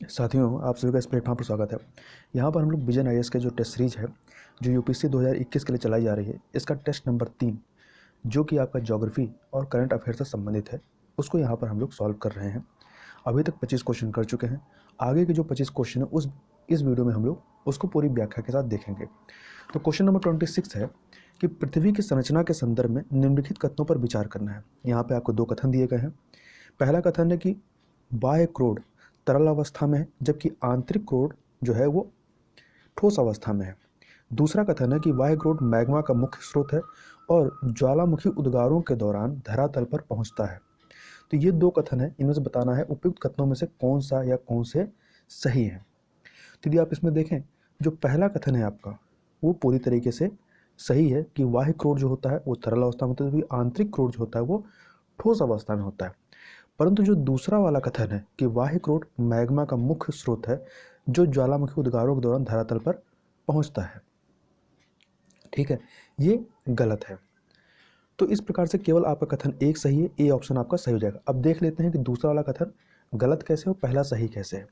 साथियों, आप सभी का इस प्लेटफॉर्म पर स्वागत है। यहाँ पर हम लोग विजन आईएएस के जो टेस्ट सीरीज है, जो यूपीएससी 2021 के लिए चलाई जा रही है, इसका टेस्ट नंबर 3, जो कि आपका ज्योग्राफी और करंट अफेयर से संबंधित है, उसको यहाँ पर हम लोग सॉल्व कर रहे हैं। अभी तक 25 क्वेश्चन कर चुके हैं। आगे के जो 25 क्वेश्चन है इस वीडियो में हम लोग उसको पूरी व्याख्या के साथ देखेंगे। तो क्वेश्चन नंबर 26 है कि पृथ्वी की संरचना के संदर्भ में निम्नलिखित कथनों पर विचार करना है। यहाँ पे आपको 2 कथन दिए गए हैं। पहला कथन है कि बाह्य क्रोड तरल अवस्था में है, जबकि आंतरिक क्रोड जो है वो ठोस अवस्था में है। दूसरा कथन है कि बाह्य क्रोड मैग्मा का मुख्य स्रोत है और ज्वालामुखी उद्गारों के दौरान धरातल पर पहुंचता है। तो ये 2 कथन है, इनमें से बताना है उपयुक्त कथनों में से कौन सा या कौन से सही है। तो यदि आप इसमें देखें, जो पहला कथन है आपका, वो पूरी तरीके से सही है कि बाह्य क्रोड जो होता है वो तरल अवस्था में होता है, जबकि आंतरिक क्रोड जो होता है वो ठोस अवस्था में होता है। परंतु जो दूसरा वाला कथन है कि बाह्य क्रोड मैग्मा का मुख्य स्रोत है जो ज्वालामुखी उद्गारों के दौरान धरातल पर पहुंचता है, ठीक है, ये गलत है। तो इस प्रकार से केवल आपका कथन एक सही है, ए ऑप्शन आपका सही हो जाएगा। अब देख लेते हैं कि दूसरा वाला कथन गलत कैसे और पहला सही कैसे है।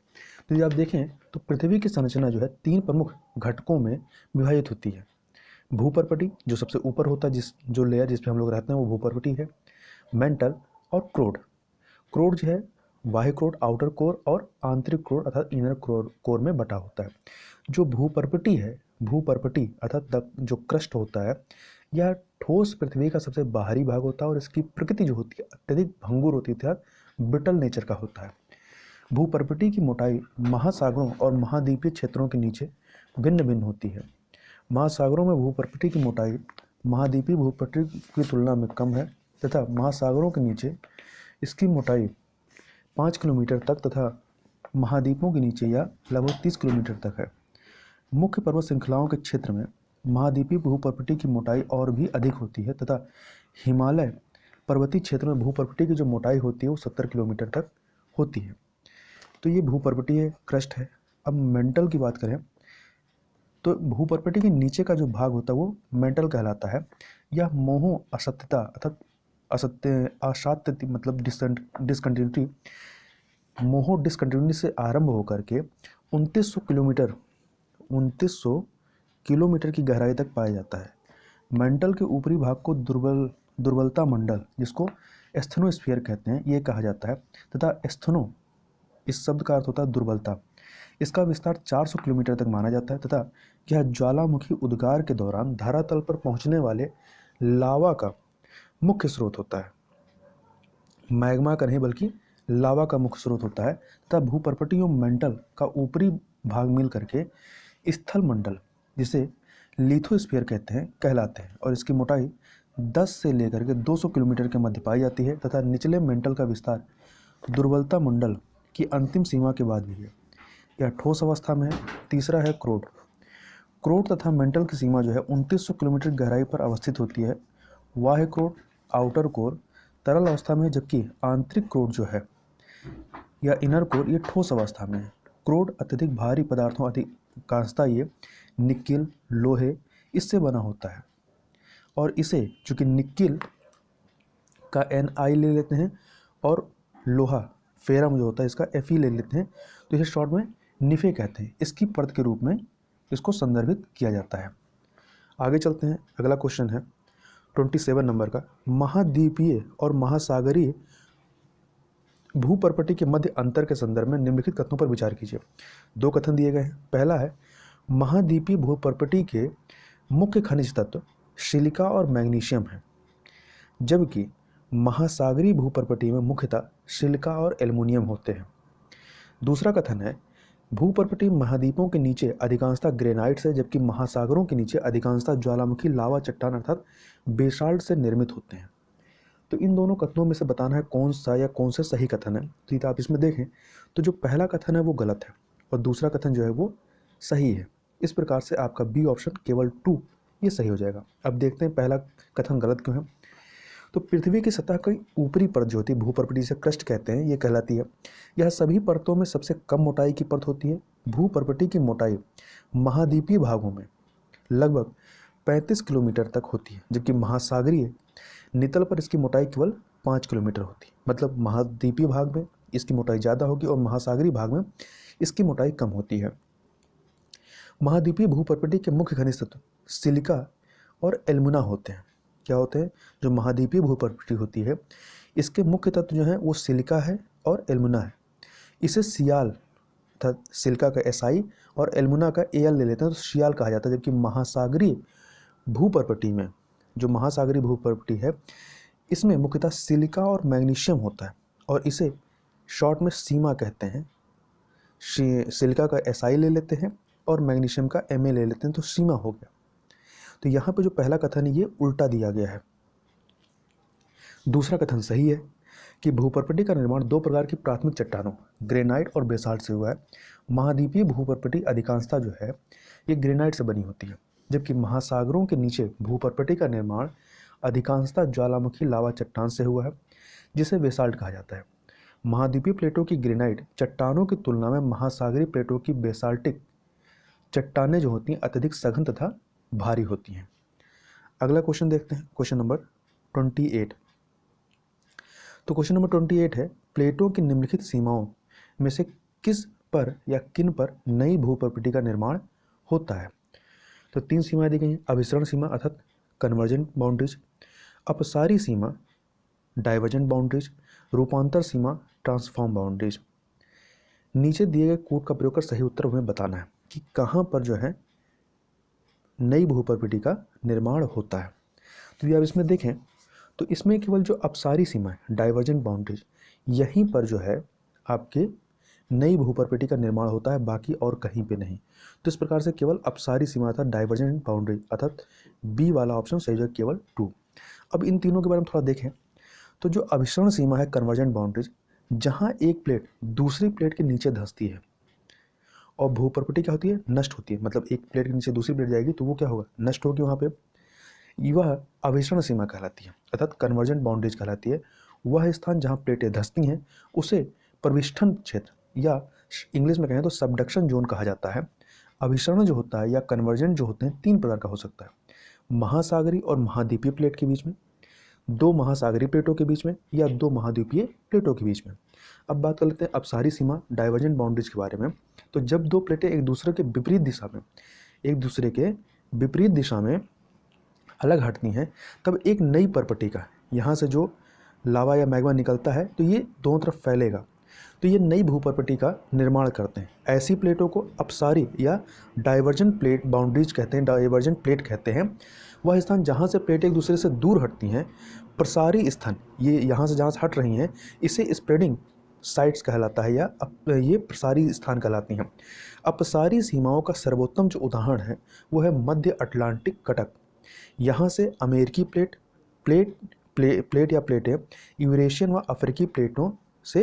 तो यदि आप देखें तो पृथ्वी की संरचना जो है 3 प्रमुख घटकों में विभाजित होती है। भूपर्पटी जो सबसे ऊपर होता है, जो लेयर जिस पे हम लोग रहते हैं वो भूपर्पटी है। मेंटल और क्रोड। क्रोड जो है बाह्य क्रोड, आउटर कोर और आंतरिक क्रोड अर्थात इनर कोर में बटा होता है। जो भूपर्पटी है, भूपर्पटी अर्थात जो क्रस्ट होता है, यह ठोस पृथ्वी का सबसे बाहरी भाग होता है और इसकी प्रकृति जो होती है अत्यधिक भंगुर होती है, ब्रिटल नेचर का होता है। भूपर्पटी की मोटाई महासागरों और महाद्वीपीय क्षेत्रों के नीचे भिन्न भिन्न होती है। महासागरों में भूपर्पटी की मोटाई महाद्वीपीय भूपर्पटी की तुलना में कम है तथा महासागरों के नीचे इसकी मोटाई 5 किलोमीटर तक तथा महाद्वीपों के नीचे यह लगभग 30 किलोमीटर तक है। मुख्य पर्वत श्रृंखलाओं के क्षेत्र में महाद्वीपीय भूपर्पटी की मोटाई और भी अधिक होती है तथा हिमालय पर्वतीय क्षेत्र में भूपर्पटी की जो मोटाई होती है वो 70 किलोमीटर तक होती है। तो ये भूपर्पटी है, क्रस्ट है। अब मेंटल की बात करें तो भूपर्पटी के नीचे का जो भाग होता है वो मेंटल कहलाता है। यह मोह असत्यता अर्थात असात्य मतलब डिसकंटिन्यूटी, मोह डिसकंटिन्यूटी से आरंभ होकर के 2900 किलोमीटर की गहराई तक पाया जाता है। मेंटल के ऊपरी भाग को दुर्बलता मंडल, जिसको एस्थेनोस्फीयर कहते हैं, ये कहा जाता है तथा एस्थेनो इस शब्द का अर्थ होता है दुर्बलता। इसका विस्तार 400 किलोमीटर तक माना जाता है तथा यह ज्वालामुखी उद्गार के दौरान धरातल पर पहुंचने वाले लावा का मुख्य स्रोत होता है। मैग्मा का नहीं बल्कि लावा का मुख्य स्रोत होता है तथा भूपर्पटी और मेंटल का ऊपरी भाग मिल करके स्थल मंडल, जिसे लिथोस्फीयर कहते हैं, कहलाते हैं और इसकी मोटाई 10 से लेकर के 200 किलोमीटर के मध्य पाई जाती है तथा निचले मेंटल का विस्तार दुर्बलता मंडल की अंतिम सीमा के बाद भी है। यह ठोस अवस्था में है। तीसरा है क्रोड। क्रोड तथा मेंटल की सीमा जो है 2900 किलोमीटर गहराई पर अवस्थित होती है। बाह्य क्रोड, आउटर कोर तरल अवस्था में है, जबकि आंतरिक क्रोड जो है या इनर कोर ये ठोस अवस्था में है। क्रोड अत्यधिक भारी पदार्थों अधिकांशतः ये निकिल, लोहे इससे बना होता है और इसे चूंकि निकिल का Ni ले लेते हैं और लोहा फेरम जो होता है इसका Fe ले लेते हैं, तो इसे शॉर्ट में निफे कहते हैं। इसकी परत के रूप में इसको संदर्भित किया जाता है। आगे चलते हैं। अगला क्वेश्चन है 27 नंबर का, महाद्वीपीय और महासागरीय भूपर्पटी के मध्य अंतर के संदर्भ में निम्नलिखित कथनों पर विचार कीजिए। 2 कथन दिए गए हैं। पहला है महाद्वीपीय भूपर्पटी के मुख्य खनिज तत्व सिलिका और मैग्नीशियम है, जबकि महासागरीय भूपर्पटी में मुख्यतः सिलिका और एल्युमिनियम होते हैं। दूसरा कथन है भूपर्पटी महाद्वीपों के नीचे अधिकांशतः ग्रेनाइट है, जबकि महासागरों के नीचे अधिकांशतः ज्वालामुखी लावा चट्टान अर्थात बेसाल्ट से निर्मित होते हैं। तो इन दोनों कथनों में से बताना है कौन सा या कौन से सही कथन है। तो यदि आप इसमें देखें तो जो पहला कथन है वो गलत है और दूसरा कथन जो है वो सही है। इस प्रकार से आपका बी ऑप्शन केवल 2 ये सही हो जाएगा। अब देखते हैं पहला कथन गलत क्यों है। तो पृथ्वी की सतह की ऊपरी परत जो होती है, भूपर्पटी से क्रस्ट कहते हैं, ये कहलाती है। यह सभी परतों में सबसे कम मोटाई की परत होती है। भूपर्पटी की मोटाई महाद्वीपीय भागों में लगभग 35 किलोमीटर तक होती है, जबकि महासागरीय नितल पर इसकी मोटाई केवल 5 किलोमीटर होती है। मतलब महाद्वीपीय भाग में इसकी मोटाई ज़्यादा होगी और महासागरीय भाग में इसकी मोटाई कम होती है। महाद्वीपीय भूप्रकृति के मुख्य खनिज तत्व सिलिका और एल्युमिना होते हैं। क्या होते हैं? जो महाद्वीपीय भूप्रकृति होती है इसके मुख्य तत्व जो हैं वो सिलिका है और एल्युमिना है। इसे सियाल अर्थात सिलिका का SI और एल्युमिना का AL ले लेते हैं तो सियाल कहा जाता है। जबकि महासागरीय भूप्रकृति में, जो महासागरीय भूप्रकृति है इसमें मुख्यतः सिलिका और मैग्नीशियम होता है और इसे शॉर्ट में सीमा कहते हैं। सिलिका का SI ले लेते हैं और मैग्नीशियम का Ma ले लेते हैं तो सीमा हो गया। तो यहाँ पे जो पहला कथन है ये उल्टा दिया गया है। दूसरा कथन सही है कि भूप्रकृति का निर्माण दो प्रकार की प्राथमिक चट्टानों ग्रेनाइट और बेसाल्ट से हुआ है। महाद्वीपीय भूप्रकृति अधिकांशतः जो है ये ग्रेनाइट से बनी होती है, जबकि महासागरों के नीचे भूप्रकृति का निर्माण अधिकांशतः ज्वालामुखी लावा चट्टान से हुआ है जिसे बेसाल्ट कहा जाता है। महाद्वीपीय प्लेटों की ग्रेनाइट चट्टानों की तुलना में महासागरीय प्लेटों की बेसाल्टिक चट्टानें जो होती हैं अत्यधिक सघन तथा भारी होती हैं। अगला क्वेश्चन देखते हैं, क्वेश्चन नंबर 28। तो क्वेश्चन नंबर 28 है, प्लेटों की निम्नलिखित सीमाओं में से किस पर या किन पर नई भूप्रकृति का निर्माण होता है? तो 3 सीमाएं दी गई हैं। अभिसरण सीमा अर्थात कन्वर्जेंट बाउंड्रीज, अपसारी सीमा डाइवर्जेंट बाउंड्रीज, रूपांतर सीमा ट्रांसफॉर्म बाउंड्रीज। नीचे दिए गए कोड का प्रयोग कर सही उत्तर हमें बताना है कि कहाँ पर जो है नई भूप्रकृति का निर्माण होता है। तो यदि आप इसमें देखें तो इसमें केवल जो अपसारी सीमा है डाइवर्जेंट बाउंड्रीज, यहीं पर जो है आपके नई भूप्रकृति का निर्माण होता है, बाकी और कहीं पे नहीं। तो इस प्रकार से केवल अपसारी सीमा अर्थात डाइवर्जेंट बाउंड्री अर्थात बी वाला ऑप्शन सही है, केवल 2। अब इन तीनों के बारे में थोड़ा देखें तो जो अभिसरण सीमा है कन्वर्जेंट बाउंड्रीज, जहाँ एक प्लेट दूसरी प्लेट के नीचे धंसती है और भूप्रकृति क्या होती है? नष्ट होती है। मतलब एक प्लेट के नीचे दूसरी प्लेट जाएगी तो वो क्या होगा? नष्ट होगी। वहाँ पे वह अभिसरण सीमा कहलाती है अर्थात कन्वर्जेंट बाउंड्रीज कहलाती है। वह स्थान जहाँ प्लेटें धंसती हैं उसे प्रविष्ठन क्षेत्र या इंग्लिश में कहें तो सबडक्शन जोन कहा जाता है। अभिसरण जो होता है या कन्वर्जेंट जो होते हैं 3 प्रकार का हो सकता है, महासागरीय और महाद्वीपीय प्लेट के बीच में, 2 महासागरीय प्लेटों के बीच में या 2 महाद्वीपीय प्लेटों के बीच में। अब बात कर लेते हैं अपसारी सीमा डाइवर्जेंट बाउंड्रीज के बारे में। तो जब 2 प्लेटें एक दूसरे के विपरीत दिशा में अलग हटती हैं तब एक नई प्रकृति का यहाँ से जो लावा या मैग्मा निकलता है तो ये दोनों तरफ फैलेगा, तो ये नई भूप्रकृति का निर्माण करते हैं। ऐसी प्लेटों को अपसारी या डाइवर्जेंट प्लेट बाउंड्रीज कहते हैं, डाइवर्जेंट प्लेट कहते हैं। वह स्थान जहाँ से प्लेटें एक दूसरे से दूर हटती हैं, प्रसारी स्थान ये यहाँ से जहाँ से हट रही हैं, इसे स्प्रेडिंग साइट्स कहलाता है या ये प्रसारी स्थान कहलाती हैं। अपसारी सीमाओं का सर्वोत्तम जो उदाहरण है वो है मध्य अटलांटिक कटक। यहाँ से अमेरिकी प्लेट या प्लेटें यूरेशियन व अफ्रीकी प्लेटों से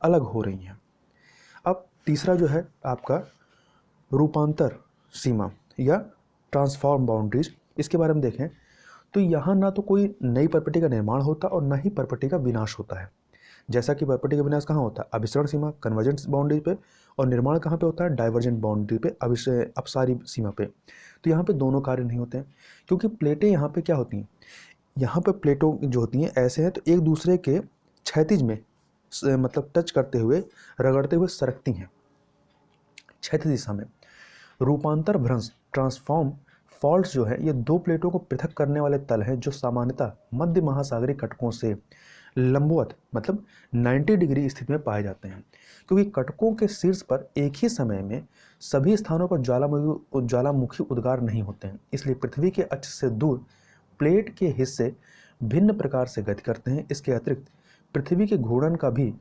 अलग हो रही हैं। अब तीसरा जो है आपका रूपांतर सीमा या ट्रांसफॉर्म बाउंड्रीज, इसके बारे में देखें तो यहाँ ना तो कोई नई प्रॉपर्टी का निर्माण होता और ना ही प्रॉपर्टी का विनाश होता है। जैसा कि प्रॉपर्टी का विनाश कहाँ होता है? अभिसरण सीमा कन्वर्जेंट बाउंड्री पे, और निर्माण कहाँ पे होता है? डाइवर्जेंट बाउंड्री पे, अपसारी सीमा पे। तो यहाँ पे दोनों कार्य नहीं होते हैं क्योंकि प्लेटें यहाँ पे क्या होती हैं, यहाँ पे प्लेटों जो होती हैं ऐसे हैं तो एक दूसरे के क्षैतिज में मतलब टच करते हुए रगड़ते हुए सरकती हैं क्षैतिज दिशा में। रूपांतर भ्रंश ट्रांसफॉर्म फॉल्ट्स जो है ये 2 प्लेटों को पृथक करने वाले तल हैं जो सामान्यतः मध्य महासागरीय कटकों से लंबवत मतलब 90 डिग्री स्थिति में पाए जाते हैं। क्योंकि कटकों के शीर्ष पर एक ही समय में सभी स्थानों पर ज्वालामुखी उद्गार नहीं होते हैं, इसलिए पृथ्वी के अक्ष से दूर प्लेट के हिस्से भिन्न प्रकार से गति करते हैं। इसके अतिरिक्त पृथ्वी के घूर्णन का भी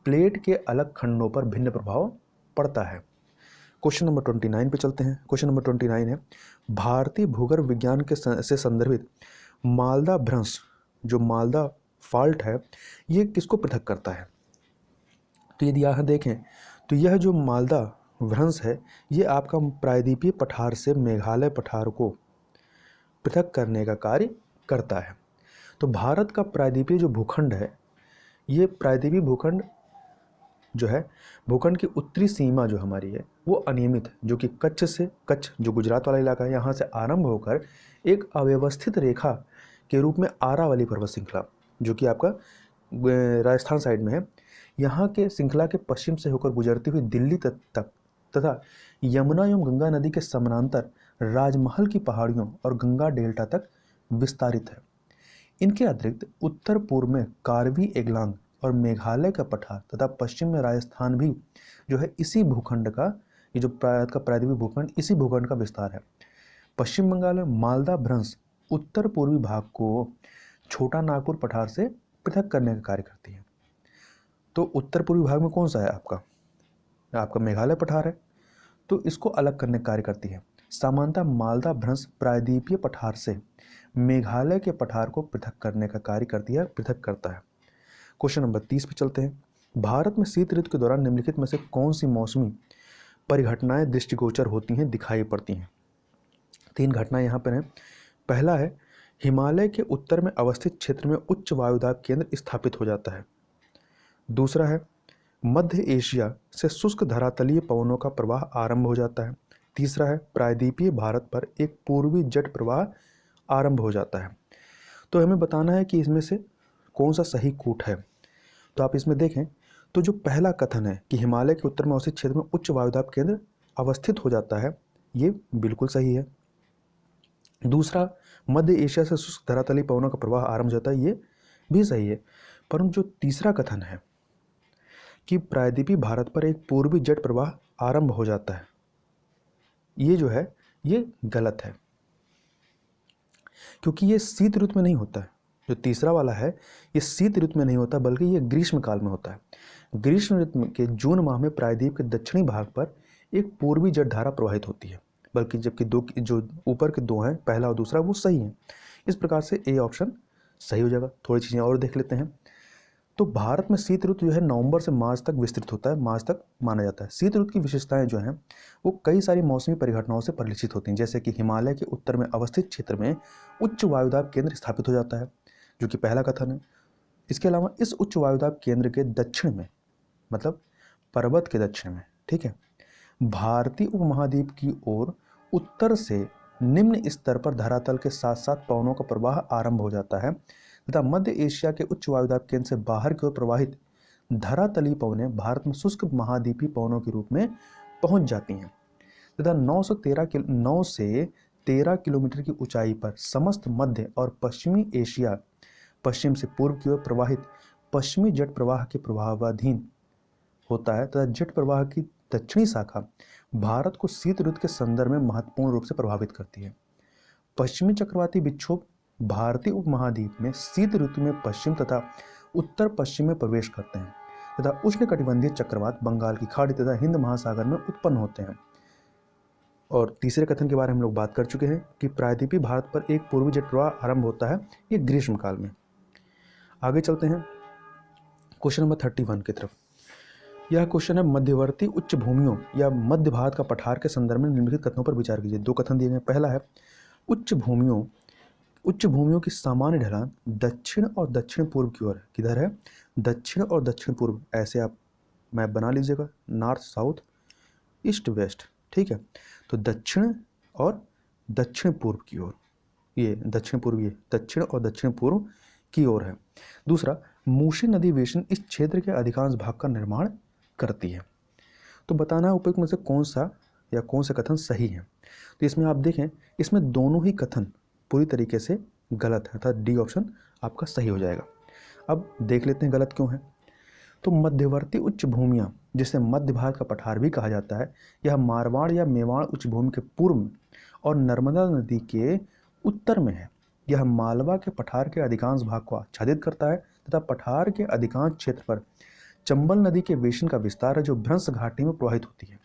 प्लेट के अलग खंडों पर भिन्न प्रभाव पड़ता है। क्वेश्चन नंबर 29 पे चलते हैं। क्वेश्चन नंबर 29 है, भारतीय भूगर्भ विज्ञान के से संदर्भित मालदा भ्रंश जो मालदा फॉल्ट है ये किसको पृथक करता है? तो यदि यहाँ देखें तो यह जो मालदा भ्रंश है ये आपका प्रायद्वीपीय पठार से मेघालय पठार को पृथक करने का कार्य करता है। तो भारत का प्रायद्वीपीय जो भूखंड है ये प्रायद्वीपीय भूखंड जो है, भूखंड की उत्तरी सीमा जो हमारी है वो अनियमित है, जो कि कच्छ जो गुजरात वाला इलाका है यहाँ से आरंभ होकर एक अव्यवस्थित रेखा के रूप में आरावली पर्वत श्रृंखला जो कि आपका राजस्थान साइड में है, यहाँ के श्रृंखला के पश्चिम से होकर गुजरती हुई दिल्ली तक तथा यमुना एवं गंगा नदी के समानांतर राजमहल की पहाड़ियों और गंगा डेल्टा तक विस्तारित है। इनके अतिरिक्त उत्तर पूर्व में कार्बी एंगलांग और मेघालय का पठार तथा पश्चिम में राजस्थान भी जो है इसी भूखंड का, ये जो भारत का प्रायद्वीपीय भूखंड, इसी भूखंड का विस्तार है। पश्चिम बंगाल में मालदा भ्रंश उत्तर पूर्वी भाग को छोटा नागपुर पठार से पृथक करने का कार्य करती है। तो उत्तर पूर्वी भाग में कौन सा है आपका मेघालय पठार है, तो इसको अलग करने का कार्य करती है। सामान्यतः मालदा भ्रंश प्रायद्वीपीय पठार से मेघालय के पठार को पृथक करने का कार्य करती है, पृथक करता है। क्वेश्चन नंबर 30 पे चलते हैं। भारत में शीत ऋतु के दौरान निम्नलिखित में से कौन सी मौसमी परिघटनाएं दृष्टिगोचर होती हैं, दिखाई पड़ती हैं? 3 घटनाएं यहाँ पर हैं। पहला है हिमालय के उत्तर में अवस्थित क्षेत्र में उच्च वायुदाब केंद्र स्थापित हो जाता है। दूसरा है मध्य एशिया से शुष्क धरातलीय पवनों का प्रवाह आरंभ हो जाता है। तीसरा है प्रायद्वीपीय भारत पर एक पूर्वी जट प्रवाह आरंभ हो जाता है। तो हमें बताना है कि इसमें से कौन सा सही कूट है। तो आप इसमें देखें तो जो पहला कथन है कि हिमालय के उत्तर में अवस्थित क्षेत्र में उच्च वायुदाब केंद्र अवस्थित हो जाता है, ये बिल्कुल सही है। दूसरा मध्य एशिया से शुष्क धरातलीय पवनों का प्रवाह आरंभ हो जाता है, ये भी सही है। परंतु जो तीसरा कथन है कि प्रायद्वीपीय भारत पर एक पूर्वी जट प्रवाह आरंभ हो जाता है, ये जो है ये गलत है, क्योंकि ये शीत ऋतु में नहीं होता है। जो तीसरा वाला है ये शीत ऋतु में नहीं होता, बल्कि ये ग्रीष्म काल में होता है। ग्रीष्म ऋतु के जून माह में प्रायद्वीप के दक्षिणी भाग पर एक पूर्वी जट धारा प्रवाहित होती है, बल्कि जबकि जो ऊपर के दो हैं, पहला और दूसरा, वो सही हैं। इस प्रकार से ए ऑप्शन सही हो जाएगा। थोड़ी चीज़ें और देख लेते हैं। तो भारत में शीत ऋतु जो है नवंबर से मार्च तक विस्तृत होता है, मार्च तक माना जाता है। शीत ऋतु की विशेषताएं जो हैं वो कई सारी मौसमी परिघटनाओं से परिलक्षित होती हैं, जैसे कि हिमालय के उत्तर में अवस्थित क्षेत्र में उच्च वायुदाब केंद्र स्थापित हो जाता है, जो कि पहला कथन है। इसके अलावा इस उच्च वायुदाब केंद्र के दक्षिण में, मतलब पर्वत के दक्षिण में, ठीक है, भारतीय उपमहाद्वीप की ओर उत्तर से निम्न स्तर पर धरातल के साथ साथ पवनों का प्रवाह आरंभ हो जाता है तथा मध्य एशिया के उच्च वायुदाब केंद्र से बाहर की ओर प्रवाहित धरातलीय पवनें भारत में शुष्क महाद्वीपीय पवनों के रूप में पहुंच जाती हैं तथा 9 से 13 किलोमीटर की ऊंचाई पर समस्त मध्य और पश्चिमी एशिया पश्चिम से पूर्व की ओर प्रवाहित पश्चिमी जट प्रवाह के प्रभावाधीन होता है तथा जट प्रवाह की दक्षिणी शाखा भारत को शीत ऋतु के संदर्भ में महत्वपूर्ण रूप से प्रभावित करती है। पश्चिमी चक्रवाती विक्षोभ भारतीय उपमहाद्वीप में शीत ऋतु में पश्चिम तथा उत्तर पश्चिम में प्रवेश करते हैं तथा उष्णकटिबंधीय चक्रवात बंगाल की खाड़ी तथा हिंद महासागर में उत्पन्न होते हैं। और तीसरे कथन के बारे में हम लोग बात कर चुके हैं कि प्रायद्वीपीय भारत पर एक पूर्वी जट प्रवाह आरंभ होता है, ये ग्रीष्म काल में। आगे चलते हैं क्वेश्चन नंबर 31 की तरफ। यह क्वेश्चन है मध्यवर्ती उच्च भूमियों या मध्य भारत का पठार के संदर्भ में निम्नलिखित कथनों पर विचार कीजिए। 2 कथन दिए गए। पहला है उच्च भूमियों की सामान्य ढलान दक्षिण और दक्षिण पूर्व की ओर है। किधर है? दक्षिण और दक्षिण पूर्व, ऐसे आप मैप बना लीजिएगा, नॉर्थ साउथ ईस्ट वेस्ट, ठीक है। तो दक्षिण और दक्षिण पूर्व की ओर, ये दक्षिण पूर्व, ये दक्षिण और दक्षिण पूर्व की ओर है। दूसरा, मूसी नदी बेसिन इस क्षेत्र के अधिकांश भाग का निर्माण करती है। तो बताना है उपयुक्त में से कौन सा या कौन सा कथन सही है। तो इसमें आप देखें, इसमें दोनों ही कथन पूरी तरीके से गलत है, अर्थात डी ऑप्शन आपका सही हो जाएगा। अब देख लेते हैं गलत क्यों है। तो मध्यवर्ती उच्च भूमियाँ, जिसे मध्य भारत का पठार भी कहा जाता है, यह मारवाड़ या मेवाड़ उच्च भूमि के पूर्व में और नर्मदा नदी के उत्तर में है। यह मालवा के पठार के अधिकांश भाग को आच्छादित करता है तथा पठार के अधिकांश क्षेत्र पर चंबल नदी के बेसिन का विस्तार है, जो भ्रंश घाटी में प्रवाहित होती है।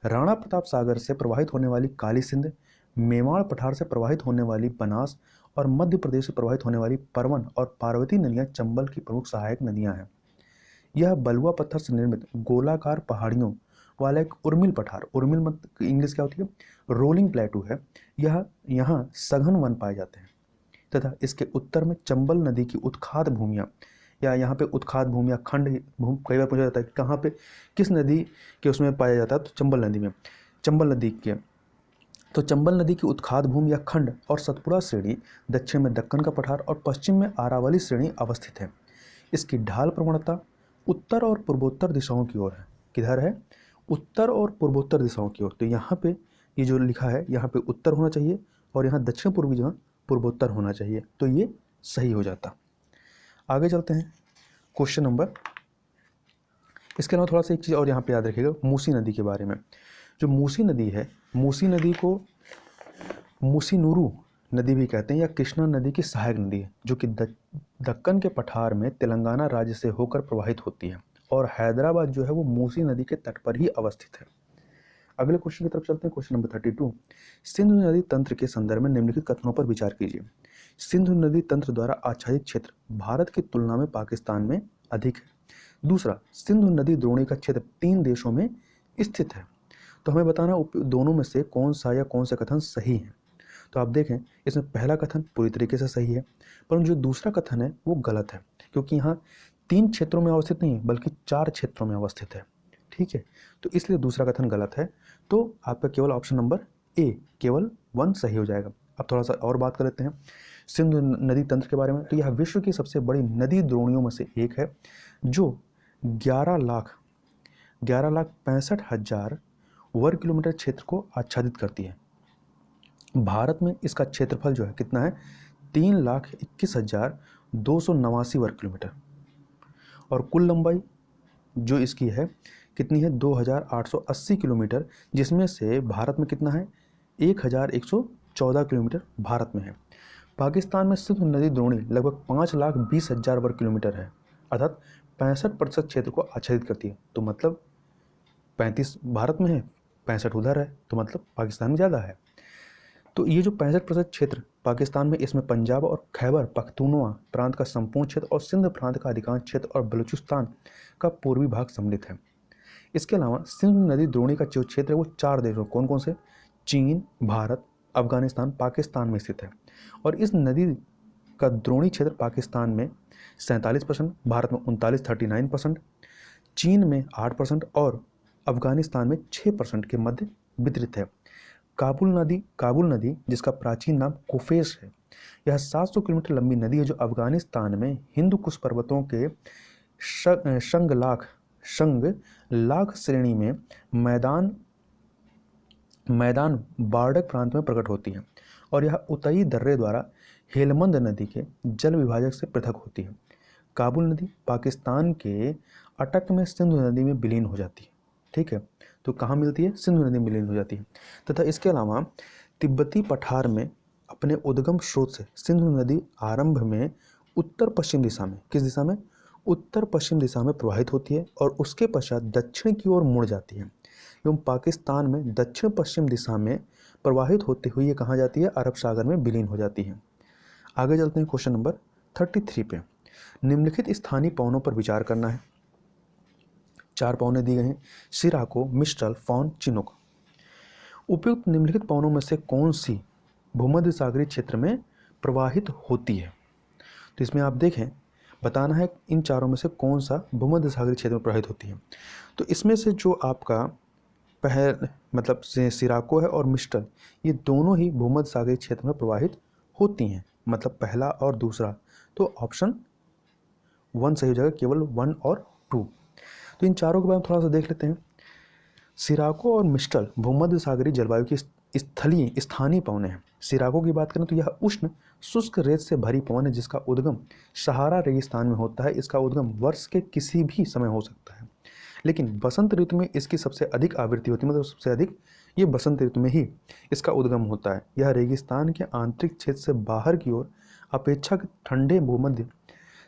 राणा प्रताप सागर से प्रवाहित होने वाली काली सिंध, मेवाड़ पठार से प्रवाहित होने वाली बनास और मध्य प्रदेश से प्रवाहित होने वाली परवन और पार्वती नदियां चंबल की प्रमुख सहायक नदियां हैं। यह बलुआ पत्थर से निर्मित गोलाकार पहाड़ियों वाला एक उर्मिल पठार, उर्मिल मत इंग्लिश क्या होती है? रोलिंग प्लेटू है। यह यहाँ सघन वन पाए जाते हैं तथा इसके उत्तर में चंबल नदी की उत्खात भूमियाँ, या यहाँ पे उत्खात भूमि या खंड भूमि कई बार पूछा जाता है कहाँ पे किस नदी के उसमें पाया जाता है, तो चंबल नदी में, चंबल नदी के, तो चंबल नदी की उत्खात भूमि या खंड और सतपुड़ा श्रेणी दक्षिण में दक्कन का पठार और पश्चिम में आरावली श्रेणी अवस्थित है। इसकी ढाल प्रवणता उत्तर और पूर्वोत्तर दिशाओं की ओर है। किधर है? उत्तर और पूर्वोत्तर दिशाओं की ओर। तो यहाँ पे ये जो लिखा है, यहाँ पे उत्तर होना चाहिए और यहाँ दक्षिण पूर्वी जगह पूर्वोत्तर होना चाहिए, तो ये सही हो जाता। आगे चलते हैं क्वेश्चन नंबर। इसके अलावा थोड़ा सा एक चीज़ और यहाँ पे याद रखिएगा मूसी नदी के बारे में। जो मूसी नदी है, मूसी नदी को मूसीनुरु नदी भी कहते हैं या कृष्णा नदी की सहायक नदी है, जो कि दक्कन के पठार में तेलंगाना राज्य से होकर प्रवाहित होती है और हैदराबाद जो है वो मूसी नदी के तट पर ही अवस्थित है। अगले क्वेश्चन की तरफ चलते हैं, क्वेश्चन नंबर 32। सिंधु नदी तंत्र के संदर्भ में निम्नलिखित कथनों पर विचार कीजिए। सिंधु नदी तंत्र द्वारा आच्छादित क्षेत्र भारत की तुलना में पाकिस्तान में अधिक है। दूसरा, सिंधु नदी द्रोणी का क्षेत्र 3 देशों में स्थित है। तो हमें बताना दोनों में से कौन सा या कौन सा कथन सही है। तो आप देखें, इसमें पहला कथन पूरी तरीके से सही है, परंतु जो दूसरा कथन है वो गलत है, क्योंकि यहाँ 3 क्षेत्रों में अवस्थित नहीं है बल्कि 4 क्षेत्रों में अवस्थित है। ठीक है, तो इसलिए दूसरा कथन गलत है। तो आपका केवल ऑप्शन नंबर ए, केवल 1 सही हो जाएगा। अब थोड़ा सा और बात कर लेते हैं सिंधु नदी तंत्र के बारे में। तो यह विश्व की सबसे बड़ी नदी द्रोणियों में से एक है, जो 11,65,000 वर्ग किलोमीटर क्षेत्र को आच्छादित करती है। भारत में इसका क्षेत्रफल जो है कितना है? 3,21,289 वर्ग किलोमीटर और कुल लंबाई जो इसकी है कितनी है? 2,880 किलोमीटर, जिसमें से भारत में कितना है? 1,114 किलोमीटर भारत में है। पाकिस्तान में सिंधु नदी द्रोणी लगभग 5,20,000 वर्ग किलोमीटर है, अर्थात 65% क्षेत्र को आच्छादित करती है। तो मतलब 35 भारत में है, 65 उधर है, तो मतलब पाकिस्तान में ज़्यादा है। तो ये जो 65% क्षेत्र पाकिस्तान में, इसमें पंजाब और खैबर पख्तूनवा प्रांत का संपूर्ण क्षेत्र और सिंध प्रांत का अधिकांश क्षेत्र और बलूचिस्तान का पूर्वी भाग सम्मिलित है। इसके अलावा सिंधु नदी द्रोणी का जो क्षेत्र है वो 4 देशों, कौन कौन से? चीन, भारत, अफगानिस्तान, पाकिस्तान में स्थित है। और इस नदी का द्रोणी क्षेत्र पाकिस्तान में 47%, भारत में 39% चीन में 8% और अफगानिस्तान में 6% के मध्य वितरित है। काबुल नदी जिसका प्राचीन नाम कुफेस है, यह 700 किलोमीटर लंबी नदी है, जो अफगानिस्तान में हिंदू कुश पर्वतों के शंगलाख श्रेणी में मैदान बार्डक प्रांत में प्रकट होती है और यह उतई दर्रे द्वारा हेलमंद नदी के जल विभाजक से पृथक होती है। काबुल नदी पाकिस्तान के अटक में सिंधु नदी में विलीन हो जाती है। ठीक है, तो कहाँ मिलती है? सिंधु नदी में विलीन हो जाती है। तथा इसके अलावा तिब्बती पठार में अपने उद्गम स्रोत से सिंधु नदी आरंभ में उत्तर पश्चिम दिशा में, किस दिशा में? उत्तर पश्चिम दिशा में प्रवाहित होती है और उसके पश्चात दक्षिण की ओर मुड़ जाती है एवं पाकिस्तान में दक्षिण पश्चिम दिशा में प्रवाहित होते हुए ये कहाँ जाती है? अरब सागर में विलीन हो जाती है। आगे चलते हैं क्वेश्चन नंबर 33 पे। निम्नलिखित स्थानीय पवनों पर विचार करना है। 4 पवनें दी गई हैं: सिराको, मिस्ट्रल, फॉन, चिनूक। उपयुक्त निम्नलिखित पवनों में से कौन सी भूमध्य सागरीय क्षेत्र में प्रवाहित होती है? तो इसमें आप देखें, बताना है इन चारों में से कौन सा भूमध्य सागरीय क्षेत्र में प्रवाहित होती है। तो इसमें से जो आपका मतलब सिराको है और मिस्ट्रल, ये दोनों ही भूमध्य सागरीय क्षेत्र में प्रवाहित होती हैं, मतलब पहला और दूसरा। तो ऑप्शन 1 सही हो जाएगा, केवल 1 और 2। तो इन चारों के बारे में थोड़ा सा देख लेते हैं। सिराको और मिस्ट्रल भूमध्य सागरीय जलवायु की स्थानीय पवनें हैं। सिराको की बात करें तो यह उष्ण शुष्क रेत से भरी पवन है, जिसका उद्गम सहारा रेगिस्तान में होता है। इसका उद्गम वर्ष के किसी भी समय हो सकता है, लेकिन बसंत ऋतु में इसकी सबसे अधिक आवृत्ति होती है, मतलब सबसे अधिक ये बसंत ऋतु में ही इसका उद्गम होता है। यह रेगिस्तान के आंतरिक क्षेत्र से बाहर की ओर अपेक्षाकृत ठंडे भूमध्य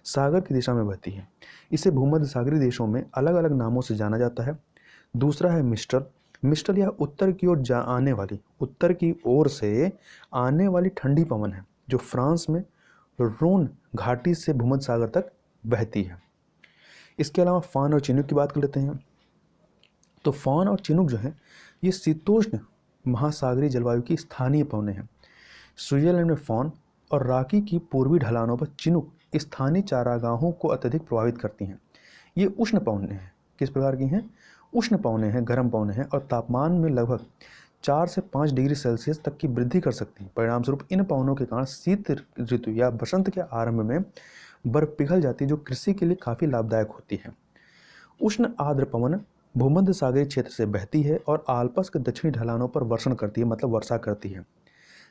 सागर की दिशा में बहती है। इसे भूमध्य सागरीय देशों में अलग अलग नामों से जाना जाता है। दूसरा है मिस्ट्रल यह उत्तर की ओर से आने वाली ठंडी पवन है, जो फ्रांस में रोन घाटी से भूमध्य सागर तक बहती है। इसके अलावा फॉन और चिनूक की बात कर लेते हैं। तो फॉन और चिनूक जो है ये शीतोष्ण महासागरीय जलवायु की स्थानीय पवनें हैं। स्विट्जरलैंड में फॉन और राकी की पूर्वी ढलानों पर चिनूक स्थानीय चारागाहों को अत्यधिक प्रभावित करती हैं। ये उष्ण पवनें हैं। किस प्रकार की हैं? उष्ण पवनें हैं, गर्म पवनें हैं और तापमान में लगभग 4 से 5 डिग्री सेल्सियस तक की वृद्धि कर सकती हैं। परिणामस्वरूप इन पवनों के कारण शीत ऋतु या बसंत के आरंभ में बर्फ पिघल जाती है, जो कृषि के लिए काफ़ी लाभदायक होती है। उष्ण आर्द्र पवन भूमध्य सागरीय क्षेत्र से बहती है और आल्प्स के दक्षिणी ढलानों पर वर्षण करती है, मतलब वर्षा करती है।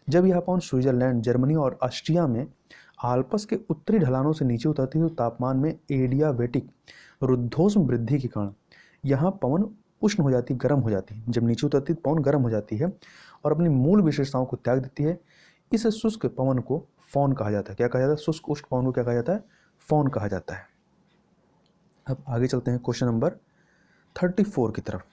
जब यह पवन स्विट्जरलैंड, जर्मनी और ऑस्ट्रिया में आल्प्स के उत्तरी ढलानों से नीचे उतरती है तो तापमान में एडियाबेटिक रुद्धोष्म वृद्धि के कारण यहाँ पवन उष्ण हो जाती, गर्म हो जाती है। जब नीचे उतरती तो पवन गर्म हो जाती है और अपनी मूल विशेषताओं को त्याग देती है। इस शुष्क पवन को फौन कहा जाता है। क्या कहा जाता है? शुष्क उष्ण पवन को क्या कहा जाता है? फौन कहा जाता है। अब आगे चलते हैं क्वेश्चन नंबर 34 की तरफ।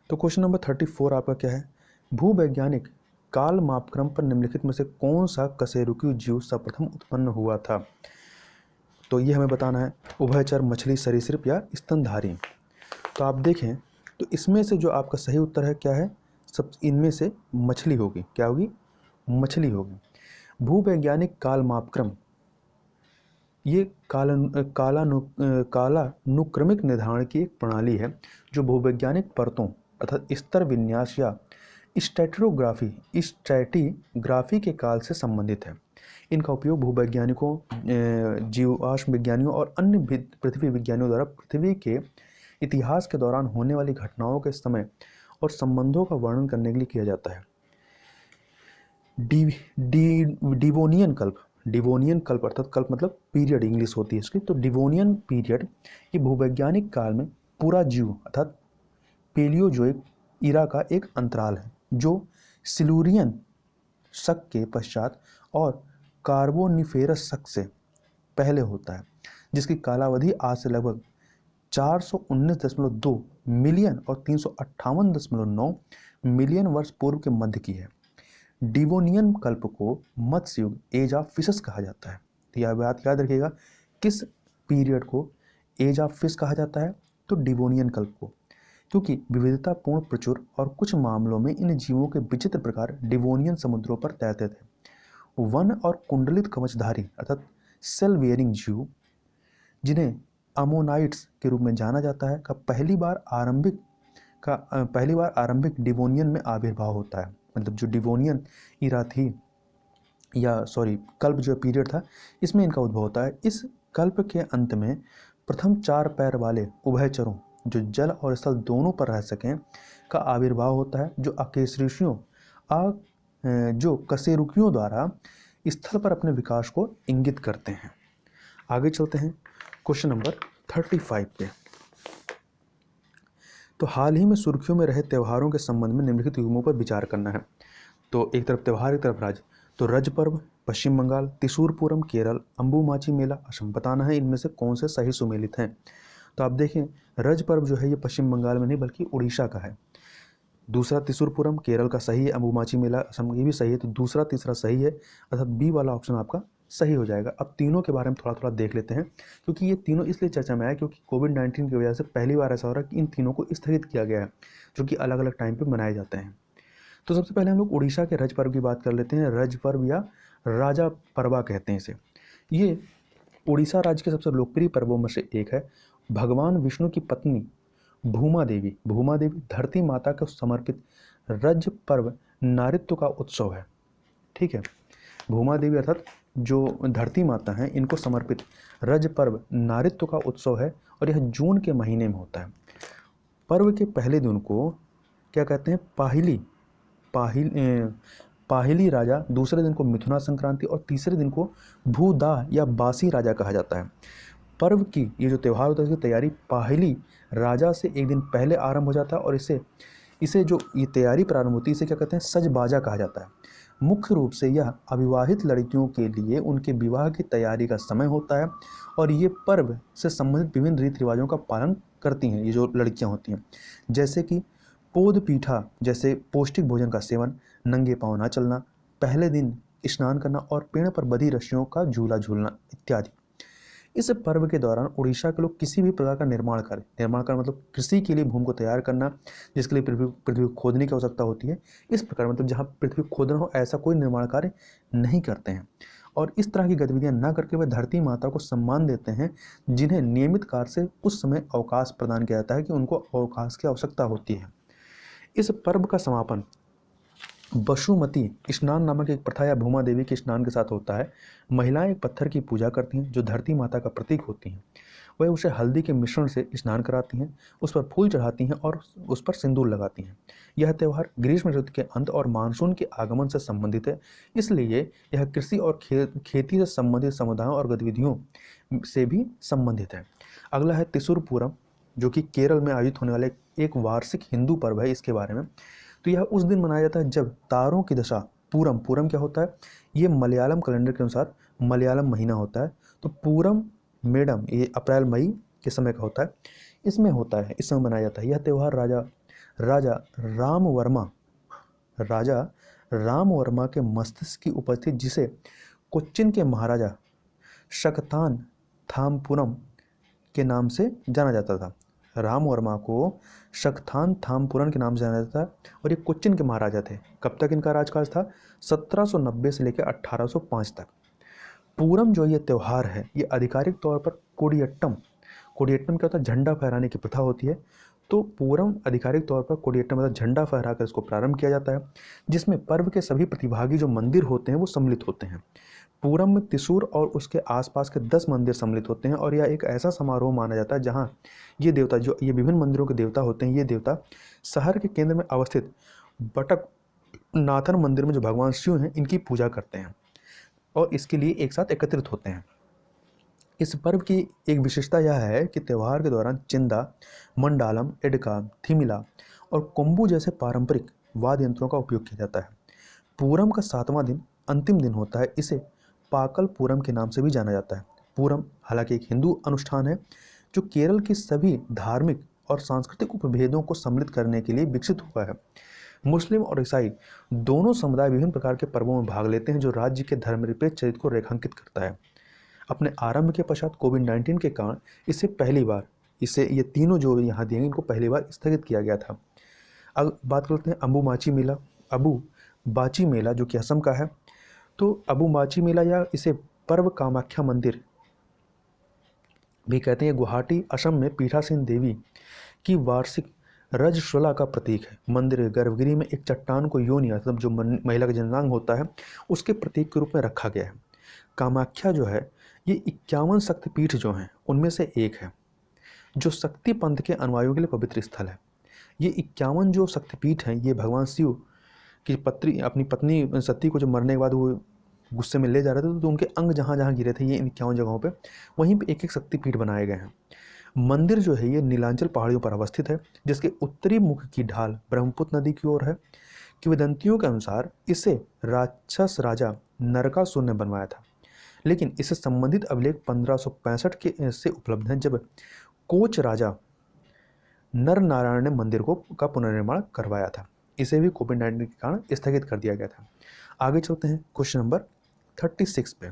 तो क्वेश्चन नंबर 34 आपका क्या है? भूवैज्ञानिक काल मापक्रम पर निम्नलिखित में से कौन सा कशेरुकी जीव सर्वप्रथम उत्पन्न हुआ था? तो ये हमें बताना है। उभयचर, मछली, सरीसृप या स्तनधारी। तो आप देखें तो इसमें से जो आपका सही उत्तर है क्या है? सब इनमें से मछली होगी। क्या होगी? मछली होगी। भूवैज्ञानिक काल मापक्रम ये कालानुक्रमिक निर्धारण की एक प्रणाली है जो भूवैज्ञानिक परतों अर्थात स्तर विन्यास या स्ट्रैटिग्राफी के काल से संबंधित है। इनका उपयोग भूवैज्ञानिकों, जीवाश्म विज्ञानियों और अन्य पृथ्वी विज्ञानियों द्वारा पृथ्वी के इतिहास के दौरान होने वाली घटनाओं के समय और संबंधों का वर्णन करने के लिए किया जाता है। डिवोनियन कल्प अर्थात कल्प मतलब पीरियड इंग्लिश होती है इसकी। तो डिवोनियन पीरियड ये भूवैज्ञानिक काल में पूरा जीव अर्थात पेलियोजोइक इरा का एक अंतराल है जो सिलूरियन शक के पश्चात और कार्बोनिफेरस शक से पहले होता है, जिसकी कालावधि आज से लगभग 419.2 मिलियन और 358.9 मिलियन वर्ष पूर्व के मध्य की है। डिवोनियन कल्प को मत्स्य युग एज ऑफ फिशेस कहा जाता है। तो यह बात याद रखिएगा, किस पीरियड को एज ऑफ फिश कहा जाता है? तो डिवोनियन कल्प को, क्योंकि विविधतापूर्ण, प्रचुर और कुछ मामलों में इन जीवों के विचित्र प्रकार डिवोनियन समुद्रों पर तैरते थे। वन और कुंडलित कवचधारी अर्थात सेल वियरिंग जीव, जिन्हें अमोनाइट्स के रूप में जाना जाता है, का पहली बार आरंभिक डिवोनियन में आविर्भाव होता है। मतलब जो डिवोनियन इरा थी या कल्प जो पीरियड था, इसमें इनका उद्भव होता है। इस कल्प के अंत में प्रथम 4 पैर वाले उभयचरों जो जल और स्थल दोनों पर रह सकें का आविर्भाव होता है, जो कशेरुकियों द्वारा स्थल पर अपने विकास को इंगित करते हैं। आगे चलते हैं क्वेश्चन नंबर 35 पे। तो हाल ही में सुर्खियों में रहे त्योहारों के संबंध में निम्नलिखित युग्मों पर विचार करना है। तो एक तरफ त्यौहार, एक तरफ राज्य। तो रज पर्व पश्चिम बंगाल, त्रिशूरपूरम केरल, अंबुमाची मेला असम। बताना है इनमें से कौन से सही सुमेलित हैं। तो आप देखें रज पर्व जो है ये पश्चिम बंगाल में नहीं बल्कि उड़ीसा का है। दूसरा त्रिशूरपूरम केरल का सही है, अंबुमाची मेला असम ये भी सही है। तो दूसरा तीसरा सही है, अर्थात बी वाला ऑप्शन आपका सही हो जाएगा। अब तीनों के बारे में थोड़ा थोड़ा देख लेते हैं, क्योंकि ये तीनों इसलिए चर्चा में आए क्योंकि कोविड-19 की वजह से पहली बार ऐसा हो रहा है कि इन तीनों को स्थगित किया गया है, जो कि अलग अलग टाइम पे मनाए जाते हैं। तो सबसे पहले हम लोग उड़ीसा के रज पर्व की बात कर लेते हैं। रज पर्व या राजा परवा कहते हैं इसे। ये उड़ीसा राज्य के सबसे लोकप्रिय पर्वों में से एक है। भगवान विष्णु की पत्नी भूमा देवी धरती माता को समर्पित रज पर्व नारित्व का उत्सव है। ठीक है, भूमा देवी अर्थात जो धरती माता हैं इनको समर्पित रज पर्व नारित्व का उत्सव है और यह जून के महीने में होता है। पर्व के पहले दिन को क्या कहते हैं? पाहिली राजा, दूसरे दिन को मिथुना संक्रांति और तीसरे दिन को भूदाह या बासी राजा कहा जाता है। पर्व की ये जो त्यौहार होता है इसकी तैयारी पाहिली राजा से एक दिन पहले आरंभ हो जाता है और इसे जो ये तैयारी प्रारंभ होती है इसे क्या कहते हैं? सजबाजा कहा जाता है। मुख्य रूप से यह अविवाहित लड़कियों के लिए उनके विवाह की तैयारी का समय होता है और ये पर्व से संबंधित विभिन्न रीति रिवाजों का पालन करती हैं ये जो लड़कियां होती हैं, जैसे कि पोद पीठा जैसे पौष्टिक भोजन का सेवन, नंगे पांव न चलना, पहले दिन स्नान करना और पेड़ पर बधी रस्सियों का झूला झूलना इत्यादि। इस पर्व के दौरान उड़ीसा के लोग किसी भी प्रकार का निर्माण कार्य मतलब कृषि के लिए भूमि को तैयार करना, जिसके लिए पृथ्वी को खोदने की आवश्यकता होती है, इस प्रकार मतलब जहाँ पृथ्वी को खोदना हो ऐसा कोई निर्माण कार्य नहीं करते हैं। और इस तरह की गतिविधियां न करके वे धरती माता को सम्मान देते हैं, जिन्हें नियमित कार्य से उस समय अवकाश प्रदान किया जाता है कि उनको अवकाश की आवश्यकता होती है। इस पर्व का समापन बसुमती स्नान नामक एक प्रथा या भूमा देवी के स्नान के साथ होता है। महिलाएं एक पत्थर की पूजा करती हैं जो धरती माता का प्रतीक होती हैं। वह उसे हल्दी के मिश्रण से स्नान कराती हैं, उस पर फूल चढ़ाती हैं और उस पर सिंदूर लगाती हैं। यह त्यौहार ग्रीष्म ऋतु के अंत और मानसून के आगमन से संबंधित है, इसलिए यह कृषि और खेती से संबंधित समुदायों और गतिविधियों से भी संबंधित है। अगला है त्रिशूर पूरम, जो कि केरल में आयोजित होने वाले एक वार्षिक हिंदू पर्व है। इसके बारे में तो यह उस दिन मनाया जाता है जब तारों की दशा, पूरम, पूरम क्या होता है, ये मलयालम कैलेंडर के अनुसार मलयालम महीना होता है। तो पूरम मेडम ये अप्रैल मई के समय का होता है, इसमें होता है, इस समय मनाया जाता है। यह त्यौहार राजा राम वर्मा के मस्तिष्क की उपस्थिति, जिसे कोच्चिन के महाराजा शकतान थामपुरम के नाम से जाना जाता था। राम वर्मा को शकतान थामपुरम के नाम से जाना जाता था और ये कोच्चिन के महाराजा थे। कब तक इनका राजकाल था? 1790 से लेकर 1805 तक। पूरम जो ये त्यौहार है, ये आधिकारिक तौर पर कोडियट्टम क्या होता है, झंडा फहराने की प्रथा होती है। तो पूरम आधिकारिक तौर पर कोडियट्टम मतलब झंडा फहराकर इसको प्रारंभ किया जाता है, जिसमें पर्व के सभी प्रतिभागी जो मंदिर होते हैं वो सम्मिलित होते हैं। पूरम में त्रिशूर और उसके आसपास के 10 मंदिर सम्मिलित होते हैं और यह एक ऐसा समारोह माना जाता है जहां ये देवता, जो ये विभिन्न मंदिरों के देवता होते हैं, ये देवता शहर के केंद्र में अवस्थित बटक नाथन मंदिर में जो भगवान शिव हैं इनकी पूजा करते हैं और इसके लिए एक साथ एकत्रित होते हैं। इस पर्व की एक विशेषता यह है कि त्यौहार के दौरान चिंदा, मंडालम, एडका, थिमिला और कोम्बू जैसे पारंपरिक वाद्य यंत्रों का उपयोग किया जाता है। पूरम का 7वां दिन अंतिम दिन होता है, इसे पाकल पूरम के नाम से भी जाना जाता है। पूरम हालांकि एक हिंदू अनुष्ठान है जो केरल की सभी धार्मिक और सांस्कृतिक उपभेदों को सम्मिलित करने के लिए विकसित हुआ है। मुस्लिम और ईसाई दोनों समुदाय विभिन्न प्रकार के पर्वों में भाग लेते हैं, जो राज्य के धर्मनिरपेक्ष चरित्र को रेखांकित करता है। अपने आरंभ के पश्चात कोविड-19 के कारण ये तीनों जो यहाँ दिए इनको पहली बार स्थगित किया गया था। अब बात करते हैं अबू बाची मेला, जो कि असम का है। तो अबू बाची मेला या इसे पर्व कामाख्या मंदिर भी कहते हैं, गुवाहाटी असम में पीठासीन देवी की वार्षिक रजस्वला का प्रतीक है। मंदिर के गर्भगृह में एक चट्टान को योनि, मतलब जो महिला का जननांग होता है, उसके प्रतीक के रूप में रखा गया है। कामाख्या जो है ये 51 शक्तिपीठ जो हैं उनमें से एक है, जो शक्ति पंथ के अनुयायियों के लिए पवित्र स्थल है। ये 51 जो शक्तिपीठ हैं, ये भगवान शिव की अपनी पत्नी सती को जब मरने के बाद वो गुस्से में ले जा रहे थे, तो उनके अंग जहाँ जहाँ गिरे थे ये इन 51 जगहों पे, वहीं पे एक एक शक्तिपीठ बनाए गए हैं। मंदिर जो है ये नीलांचल पहाड़ियों पर अवस्थित है, जिसके उत्तरी मुख की ढाल ब्रह्मपुत्र नदी की ओर है। किंवदंतियों के अनुसार इसे राक्षस राजा नरकासुर ने बनवाया था, लेकिन इससे संबंधित अभिलेख 1565 के से उपलब्ध हैं, जब कोच राजा नर नारायण ने मंदिर का पुनर्निर्माण करवाया था। इसे भी कोविड-19 के कारण स्थगित कर दिया गया था। आगे चलते हैं क्वेश्चन नंबर 36 पे।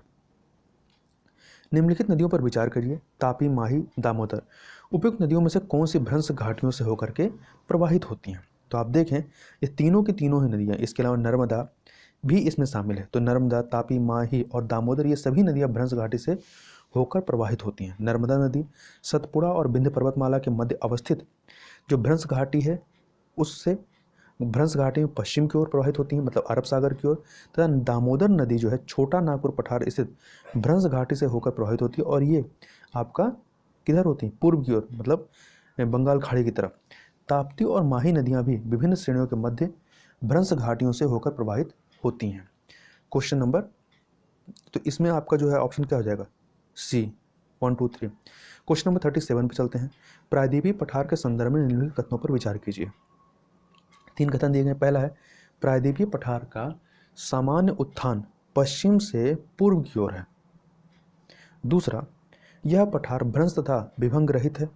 निम्नलिखित नदियों पर विचार करिए। तापी, माही, दामोदर उपयुक्त नदियों में से कौन सी भ्रंश घाटियों से होकर के प्रवाहित होती हैं? तो आप देखें ये तीनों की तीनों ही नदियाँ, इसके अलावा नर्मदा भी इसमें शामिल है। तो नर्मदा, तापी, माही और दामोदर ये सभी नदियाँ भ्रंश घाटी से होकर प्रवाहित होती हैं। नर्मदा नदी सतपुड़ा और विंध्य पर्वतमाला के मध्य अवस्थित जो भ्रंश घाटी है, उससे भ्रंश घाटी में पश्चिम की ओर प्रवाहित होती है, मतलब अरब सागर की ओर। तथा दामोदर नदी जो है छोटा नागपुर पठार स्थित भ्रंश घाटी से होकर प्रवाहित होती है और ये आपका किधर होती है? पूर्व की ओर, मतलब बंगाल खाड़ी की तरफ। ताप्ती और माही नदियाँ भी विभिन्न श्रेणियों के मध्य भ्रंश घाटियों से होकर प्रवाहित होती हैं। क्वेश्चन नंबर, तो इसमें आपका जो है ऑप्शन क्या हो जाएगा? सी, 1, 2, 3। क्वेश्चन नंबर 37 पे चलते हैं। प्रायद्वीपीय पठार के संदर्भ में निम्नलिखित कथनों पर विचार कीजिए। 3 कथन दिए गए। पहला है प्रायद्वीपीय पठार का सामान्य उत्थान पश्चिम से पूर्व की ओर है। दूसरा, यह पठार भ्रंश तथा विभंग रहित है।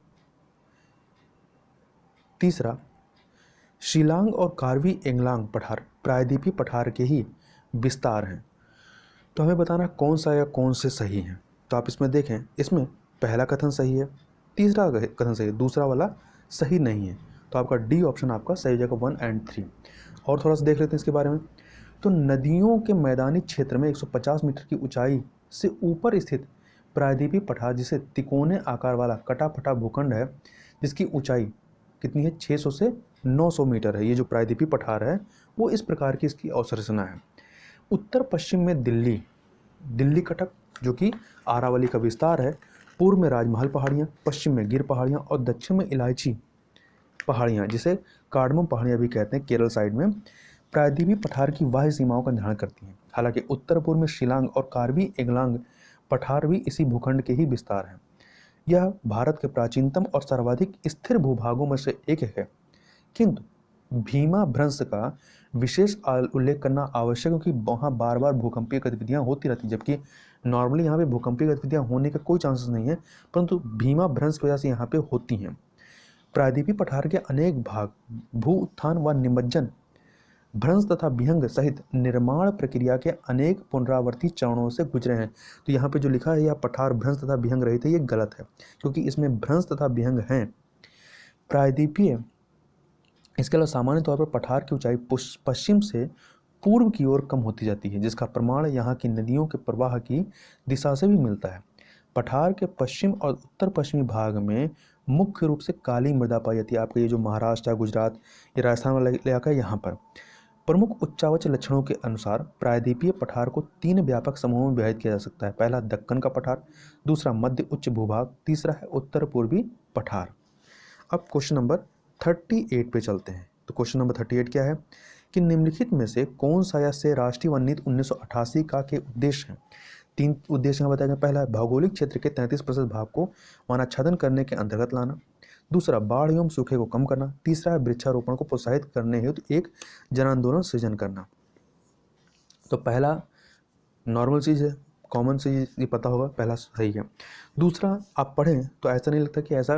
तीसरा, शिलांग और कार्बी एंगलांग पठार प्रायद्वीपीय पठार के ही विस्तार हैं। तो हमें बताना कौन सा या कौन से सही हैं। तो आप इसमें देखें, इसमें पहला कथन सही है, तीसरा कथन सही है, दूसरा वाला सही नहीं है। तो आपका डी ऑप्शन आपका सही हो जाएगा, 1 और 3। और थोड़ा सा देख लेते हैं इसके बारे में। तो नदियों के मैदानी क्षेत्र में 150 मीटर की ऊंचाई से ऊपर स्थित प्रायद्वीपीय पठार, जिसे तिकोने आकार वाला कटा फटा भूखंड है, जिसकी ऊंचाई कितनी है? 600 से 900 मीटर है। ये जो प्रायद्वीपीय पठार है वो इस प्रकार की इसकी अवसंरचना है। उत्तर पश्चिम में दिल्ली कटक जो कि आरावली का विस्तार है, पूर्व में राजमहल पहाड़ियाँ, पश्चिम में गिर पहाड़ियाँ और दक्षिण में इलायची पहाड़ियाँ, जिसे कार्डमम पहाड़ियाँ भी कहते हैं, केरल साइड में प्रायद्वीपीय पठार की बाह्य सीमाओं का निर्धारण करती हैं। हालांकि उत्तर पूर्व में शिलांग और कार्बी एंगलांग पठार भी इसी भूखंड के ही विस्तार हैं। यह भारत के प्राचीनतम और सर्वाधिक स्थिर भूभागों में से एक है, किंतु भीमा भ्रंश का विशेष उल्लेख करना आवश्यक है, क्योंकि वहाँ बार बार भूकंपीय गतिविधियाँ होती रहती, जबकि नॉर्मली यहाँ पे भूकंपीय गतिविधियाँ होने का कोई चांसेस नहीं है, परंतु भीमा भ्रंश की वजह से यहाँ पे होती हैं। प्रायद्वीपीय पठार के अनेक भाग भू उत्थान व निमज्जन, भ्रंश तथा विहंग सहित निर्माण प्रक्रिया के अनेक पुनरावर्ती चरणों से गुजरे हैं। तो यहाँ पे जो लिखा है यह पठार भ्रंश तथा विहंग रहित है, ये गलत है, क्योंकि इसमें भ्रंश तथा विहंग हैं। प्रायद्वीपीय, इसके अलावा सामान्य तौर पर पठार की ऊंचाई पश्चिम से पूर्व की ओर कम होती जाती है, जिसका प्रमाण यहाँ की नदियों के प्रवाह की दिशा से भी मिलता है। पठार के पश्चिम और उत्तर पश्चिमी भाग में मुख्य रूप से काली मृदा पाई जाती है। आपका ये जो महाराष्ट्र, गुजरात, ये राजस्थान वाला इलाका है, यहाँ पर प्रमुख उच्चावच लक्षणों के अनुसार प्रायद्वीपीय पठार को 3 व्यापक समूहों में विभाजित किया जा सकता है। पहला दक्कन का पठार, दूसरा मध्य उच्च भूभाग, तीसरा है उत्तर पूर्वी पठार। अब क्वेश्चन नंबर 38 पे चलते हैं। तो क्वेश्चन नंबर 38 क्या है कि निम्नलिखित में से कौन सा या से राष्ट्रीय वन नीति 1988 का के उद्देश्य हैं। 3 उद्देश्य यहाँ बताए गए। पहला है भौगोलिक क्षेत्र के 33% भाग को वनाच्छादन करने के अंतर्गत लाना, दूसरा बाढ़ एवं सूखे को कम करना, तीसरा है वृक्षारोपण को प्रोत्साहित करने हेतु एक जन आंदोलन सृजन करना। तो पहला नॉर्मल चीज़ है, कॉमन चीज़, ये पता होगा, पहला सही है। दूसरा आप पढ़ें तो ऐसा नहीं लगता कि ऐसा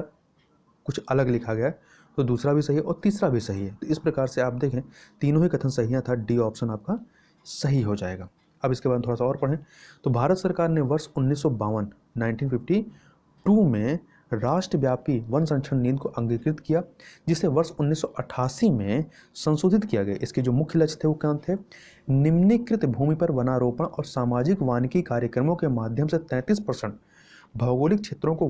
कुछ अलग लिखा गया है, तो दूसरा भी सही है और तीसरा भी सही है। तो इस प्रकार से आप देखें तीनों ही कथन सही हैं, अर्थात डी ऑप्शन आपका सही हो जाएगा। अब इसके बाद थोड़ा सा और पढ़ें तो भारत सरकार ने वर्ष 1952 में राष्ट्रव्यापी वन संरक्षण नीति को अंगीकृत किया, जिसे वर्ष 1988 में संशोधित किया गया। इसके जो मुख्य लक्ष्य थे वो क्या थे? निम्नीकृत भूमि पर वनारोपण और सामाजिक वानिकी कार्यक्रमों के माध्यम से 33% भौगोलिक क्षेत्रों को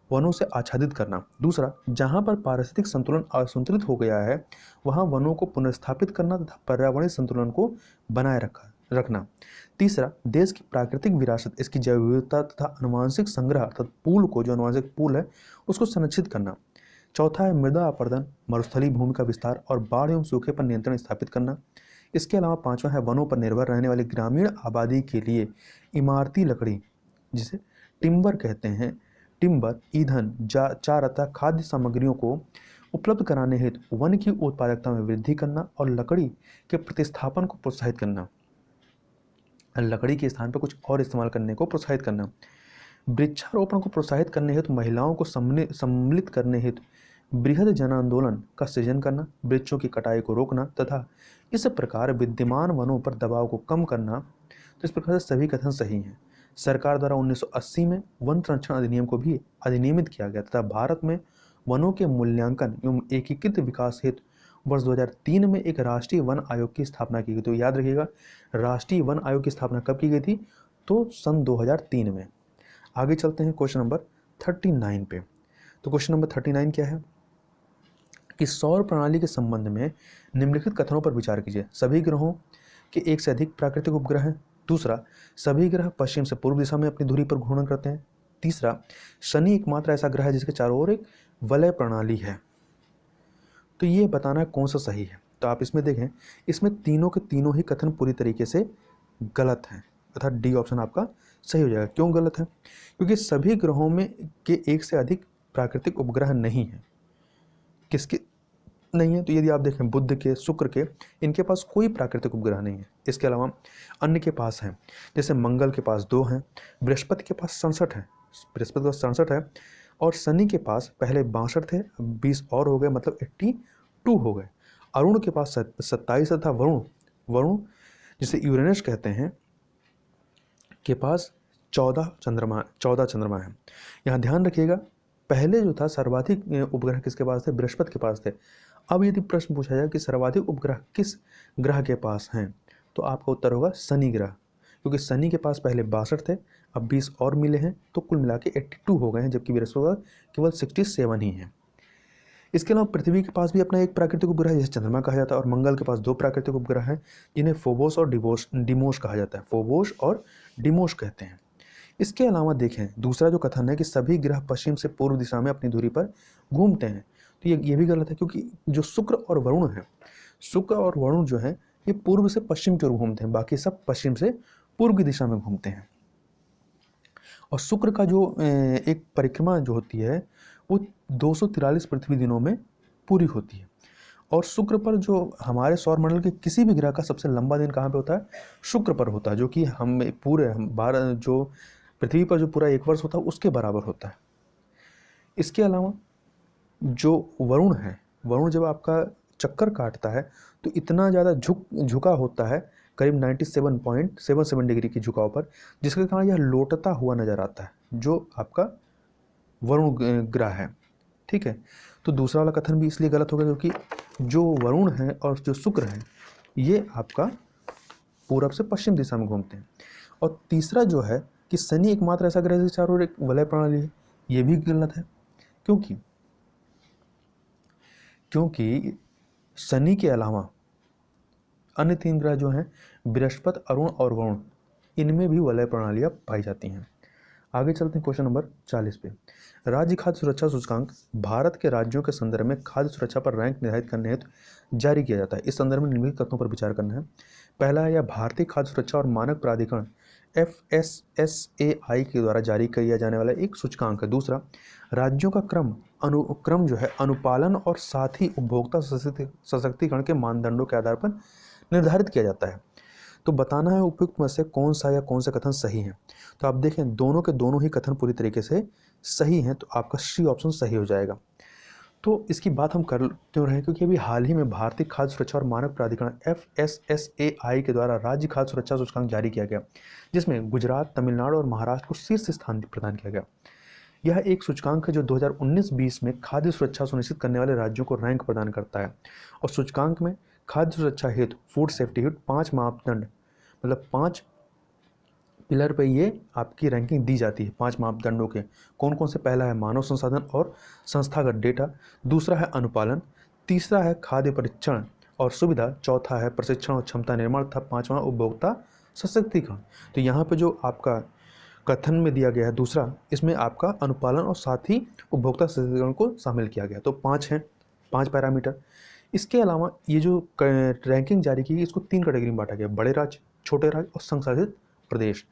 वनों से आच्छादित करना। दूसरा, जहां पर पारिस्थितिक संतुलन असंतुलित हो गया है वहां वनों को पुनर्स्थापित करना तथा पर्यावरणीय संतुलन को बनाए रखना। तीसरा, देश की प्राकृतिक विरासत, इसकी जैव विविधता तथा आनुवंशिक संग्रह अर्थात पूल को, जो आनुवंशिक पूल है उसको संरक्षित करना। चौथा है मृदा अपरदन, मरुस्थलीय भूमि का विस्तार और बाढ़ एवं सूखे पर नियंत्रण स्थापित करना। इसके अलावा पांचवा है वनों पर निर्भर रहने वाली ग्रामीण आबादी के लिए इमारती लकड़ी, जिसे टिम्बर कहते हैं, टिम्बर, ईंधन, चारा तथा खाद्य सामग्रियों को उपलब्ध कराने हेतु वन की उत्पादकता में वृद्धि करना और लकड़ी के प्रतिस्थापन को प्रोत्साहित करना, लकड़ी के स्थान पर कुछ और इस्तेमाल करने को प्रोत्साहित करना। वृक्षारोपण को प्रोत्साहित करने हेतु महिलाओं को सम्मिलित करने हेतु बृहद जन आंदोलन का सृजन करना, वृक्षों की कटाई को रोकना तथा इस प्रकार विद्यमान वनों पर दबाव को कम करना। तो इस प्रकार से सभी कथन सही हैं। सरकार द्वारा 1980 में वन संरक्षण अधिनियम को भी अधिनियमित किया गया तथा भारत में वनों के मूल्यांकन एवं एकीकृत विकास हेतु वर्ष 2003 में एक राष्ट्रीय वन आयोग की स्थापना की गई। तो याद रखिएगा, राष्ट्रीय वन आयोग की स्थापना कब की गई थी? तो सन 2003 में। आगे चलते हैं क्वेश्चन नंबर 39 पे। तो क्वेश्चन नंबर 39 क्या है कि सौर प्रणाली के संबंध में निम्नलिखित कथनों पर विचार कीजिए। सभी ग्रहों के एक से अधिक प्राकृतिक उपग्रह हैं। दूसरा, सभी ग्रह पश्चिम से पूर्व दिशा में अपनी धुरी पर घूर्णन करते हैं। तीसरा, शनि एकमात्र ऐसा ग्रह है जिसके चारों ओर एक वलय प्रणाली है। तो ये बताना कौन सा सही है। तो आप इसमें देखें, इसमें तीनों के तीनों ही कथन पूरी तरीके से गलत हैं, अर्थात डी ऑप्शन आपका सही हो जाएगा। क्यों गलत है? क्योंकि सभी ग्रहों में के एक से अधिक प्राकृतिक उपग्रह नहीं है। किसके नहीं है? तो यदि आप देखें बुध के, शुक्र के, इनके पास कोई प्राकृतिक उपग्रह नहीं है। इसके अलावा अन्य के पास हैं, जैसे मंगल के पास 2 हैं, बृहस्पति के पास 67 है, बृहस्पति के पास 67 है, और शनि के पास पहले 62 थे, 20 और हो गए, मतलब 82 हो गए। अरुण के पास 27 था। वरुण जिसे यूरेनस कहते हैं के पास 14 चंद्रमा है। यहाँ ध्यान रखिएगा, पहले जो था सर्वाधिक उपग्रह किसके पास थे? बृहस्पति के पास थे। अब यदि प्रश्न पूछा जाए कि सर्वाधिक उपग्रह किस ग्रह के पास हैं, तो आपका उत्तर होगा शनि ग्रह, क्योंकि शनि के पास पहले 62 थे, अब 20 और मिले हैं, तो कुल मिला के 82 हो गए हैं, जबकि बृहस्पति का केवल 67 ही है। इसके अलावा पृथ्वी के पास भी अपना एक प्राकृतिक उपग्रह है जिसे चंद्रमा कहा जाता है, और मंगल के पास 2 प्राकृतिक उपग्रह हैं जिन्हें फोबोस और डिमोस कहा जाता है। फोबोस और डिमोस कहते हैं। इसके अलावा देखें दूसरा जो कथन है कि सभी ग्रह पश्चिम से पूर्व दिशा में अपनी दूरी पर घूमते हैं, तो ये भी गलत है, क्योंकि जो शुक्र और वरुण है, शुक्र और वरुण जो है ये पूर्व से पश्चिम की ओर घूमते हैं, बाकी सब पश्चिम से पूर्व की दिशा में घूमते हैं। और शुक्र का जो एक परिक्रमा जो होती है वो 243 पृथ्वी दिनों में पूरी होती है। और शुक्र पर जो हमारे सौर मंडल के किसी भी ग्रह का सबसे लंबा दिन कहाँ पे होता है, शुक्र पर होता है, जो कि हम पूरे बारह जो पृथ्वी पर जो पूरा एक वर्ष होता है उसके बराबर होता है। इसके अलावा जो वरुण है, वरुण जब आपका चक्कर काटता है तो इतना ज़्यादा झुका होता है, करीब 97.77 डिग्री की झुकाव पर, जिसके कारण यह लौटता हुआ नजर आता है, जो आपका वरुण ग्रह है। ठीक है, तो दूसरा वाला कथन भी इसलिए गलत होगा क्योंकि जो वरुण है और जो शुक्र है ये आपका पूरब से पश्चिम दिशा में घूमते हैं। और तीसरा जो है कि शनि एकमात्र ऐसा ग्रह है जिसके चारों ओर एक वलय प्रणाली है, ये भी गलत है, क्योंकि शनि के अलावा अन्य 3 ग्रह जो हैं बृहस्पति, अरुण और वरुण, इनमें भी वलय प्रणालियाँ पाई जाती हैं। आगे चलते हैं क्वेश्चन नंबर 40 पे। राज्य खाद्य सुरक्षा सूचकांक भारत के राज्यों के संदर्भ में खाद्य सुरक्षा पर रैंक निर्धारित करने हेतु जारी किया जाता है। इस संदर्भ में निम्नलिखित तथ्यों पर विचार करना है। पहला है, यह भारतीय खाद्य सुरक्षा और मानक प्राधिकरण FSSAI के द्वारा जारी किया जाने वाला एक सूचकांक है। दूसरा, राज्यों का अनुक्रम जो है अनुपालन और साथ ही उपभोक्ता सशक्तिकरण के मानदंडों के आधार पर निर्धारित किया जाता है। तो बताना है उपयुक्त में से कौन सा या कौन से कथन सही है। तो आप देखें दोनों के दोनों ही कथन पूरी तरीके से सही हैं, तो आपका सी ऑप्शन सही हो जाएगा। तो इसकी बात हम कर क्यों रहे हैं, क्योंकि अभी हाल ही में भारतीय खाद्य सुरक्षा और मानक प्राधिकरण FSSAI के द्वारा राज्य खाद्य सुरक्षा सूचकांक जारी किया गया, जिसमें गुजरात, तमिलनाडु और महाराष्ट्र को शीर्ष स्थान प्रदान किया गया। यह एक सूचकांक है जो 2019-20 में खाद्य सुरक्षा सुनिश्चित करने वाले राज्यों को रैंक प्रदान करता है। और सूचकांक में खाद्य सुरक्षा हेतु फूड सेफ्टी हेतु 5 मापदंड, मतलब 5 पिलर पे ये आपकी रैंकिंग दी जाती है। 5 मापदंडों के कौन कौन से, पहला है मानव संसाधन और संस्थागत डेटा, दूसरा है अनुपालन, तीसरा है खाद्य परीक्षण और सुविधा, चौथा है प्रशिक्षण और क्षमता निर्माण तथा पांचवा उपभोक्ता सशक्तिकरण। तो यहाँ पे जो आपका कथन में दिया गया है दूसरा, इसमें आपका अनुपालन और साथ ही उपभोक्ता सशक्तिकरण को शामिल किया गया। तो 5 हैं, 5 पैरामीटर। इसके अलावा ये जो रैंकिंग जारी की गई इसको 3 कैटेगरी में बांटा गया, बड़े राज्य, छोटे राज्य और संघ शासित प्रदेश।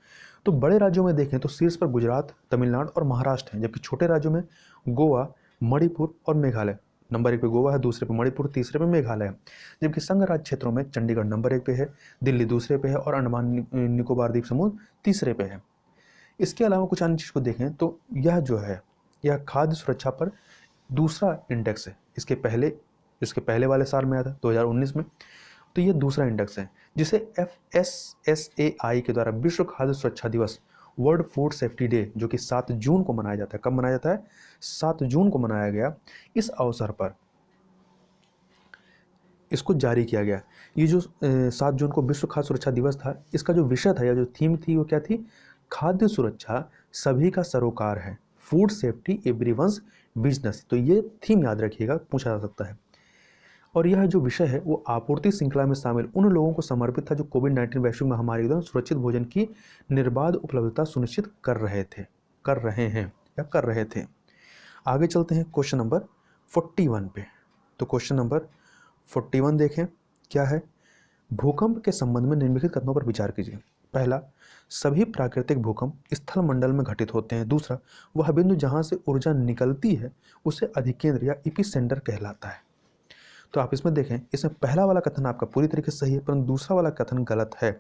तो बड़े राज्यों में देखें तो शीर्ष पर गुजरात, तमिलनाडु और महाराष्ट्र हैं, जबकि छोटे राज्यों में गोवा, मणिपुर और मेघालय। नंबर 1 पे गोवा है, दूसरे पे मणिपुर, तीसरे पे मेघालय है। जबकि संघ राज्य क्षेत्रों में चंडीगढ़ नंबर 1 पे है, दिल्ली दूसरे पे है और अंडमान निकोबार द्वीप समूह तीसरे पे है। इसके अलावा कुछ अन्य चीज़ को देखें तो यह जो है यह खाद्य सुरक्षा पर दूसरा इंडेक्स है। इसके पहले वाले साल में आया था 2019 में, तो ये दूसरा इंडेक्स है जिसे FSSAI के द्वारा विश्व खाद्य सुरक्षा दिवस, वर्ल्ड फूड सेफ्टी डे, जो कि 7 जून को मनाया जाता है। कब मनाया जाता है? 7 जून को मनाया गया। इस अवसर पर इसको जारी किया गया। ये जो 7 जून को विश्व खाद्य सुरक्षा दिवस था, इसका जो विषय था या जो थीम थी वो क्या थी? खाद्य सुरक्षा सभी का सरोकार है, फूड सेफ्टी एवरीवन्स बिजनेस। तो ये थीम याद रखिएगा, पूछा जा सकता है। और यह जो विषय है वो आपूर्ति श्रृंखला में शामिल उन लोगों को समर्पित था जो कोविड-19 वैश्विक महामारी के दौरान सुरक्षित भोजन की निर्बाध उपलब्धता सुनिश्चित कर रहे थे। आगे चलते हैं क्वेश्चन नंबर 41 पे। तो क्वेश्चन नंबर 41 देखें क्या है। भूकंप के संबंध में निम्नलिखित कथनों पर विचार कीजिए। पहला, सभी प्राकृतिक भूकंप स्थल मंडल में घटित होते हैं। दूसरा, वह बिंदु जहां से ऊर्जा निकलती है उसे अधिकेंद्र या एपिसेंटर कहलाता है। तो आप इसमें देखें, इसमें पहला वाला कथन आपका पूरी तरीके से सही है, परंतु दूसरा वाला कथन गलत है।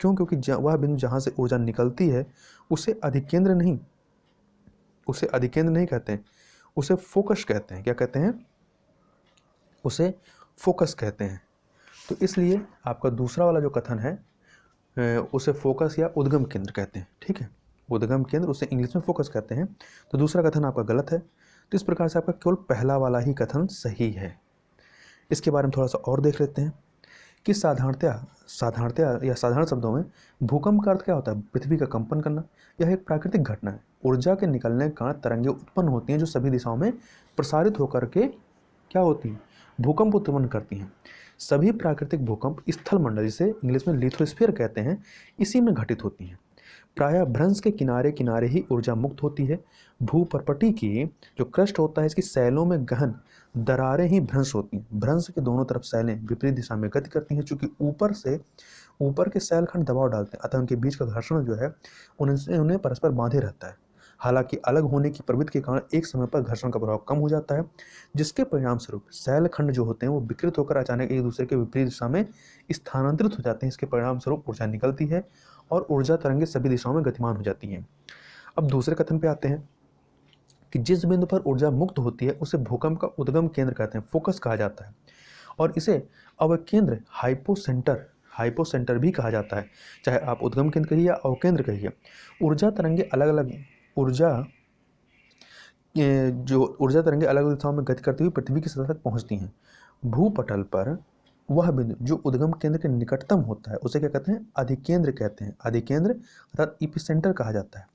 क्यों? क्योंकि वह बिंदु जहां से ऊर्जा निकलती है उसे अधिकेंद्र नहीं कहते हैं, उसे फोकस कहते हैं। क्या कहते हैं? उसे फोकस कहते हैं। तो इसलिए आपका दूसरा वाला जो कथन है उसे फोकस या उद्गम केंद्र कहते हैं। ठीक है, उद्गम केंद्र, उसे इंग्लिश में फोकस कहते हैं। तो दूसरा कथन आपका गलत है। तो इस प्रकार से आपका केवल पहला वाला ही कथन सही है। इसके बारे में थोड़ा सा और देख लेते हैं कि साधारणतया या साधारण शब्दों में भूकंप का अर्थ क्या होता है? पृथ्वी का कंपन करना। यह एक प्राकृतिक घटना है। ऊर्जा के निकलने के कारण तरंगें उत्पन्न होती हैं जो सभी दिशाओं में प्रसारित होकर के क्या होती हैं? भूकंप उत्पन्न करती हैं। सभी प्राकृतिक भूकंप स्थल मंडल, जिसे इंग्लिश में लिथोस्फीयर कहते हैं, इसी में घटित होती हैं। प्रायः भ्रंश के किनारे किनारे ही ऊर्जा मुक्त होती है। भूपर्पटी की जो क्रस्ट होता है इसकी सैलों में गहन दरारें ही भ्रंश होती हैं। भ्रंश के दोनों तरफ सैलें विपरीत दिशा में गति करती हैं, चूंकि ऊपर के सैलखंड दबाव डालते हैं, अतः उनके बीच का घर्षण जो है उन्हें परस्पर बांधे रहता है। हालांकि अलग होने की प्रवृत्ति के कारण एक समय पर घर्षण का प्रभाव कम हो जाता है, जिसके परिणाम स्वरूप सैलखंड जो होते हैं वो विकृत होकर अचानक एक दूसरे के विपरीत दिशा में स्थानांतरित हो जाते हैं। इसके परिणाम स्वरूप ऊर्जा निकलती है और ऊर्जा तरंगें सभी दिशाओं में गतिमान हो जाती हैं। अब दूसरे कथन पे आते हैं कि जिस बिंदु पर ऊर्जा मुक्त होती है उसे भूकंप का उद्गम केंद्र कहते हैं, फोकस कहा जाता है, और इसे अवकेंद्र हाइपोसेंटर भी कहा जाता है। चाहे आप उद्गम केंद्र कहिए या अवकेंद्र कहिए। ऊर्जा तरंगे अलग अलग दिशाओं में गति करती हुई पृथ्वी की सतह तक पहुंचती हैं। भूपटल पर वह बिंदु जो उद्गम केंद्र के निकटतम होता है उसे क्या कहते हैं? अधिकेंद्र कहते हैं। अधिकेंद्र अर्थात इपिसेंटर कहा जाता है।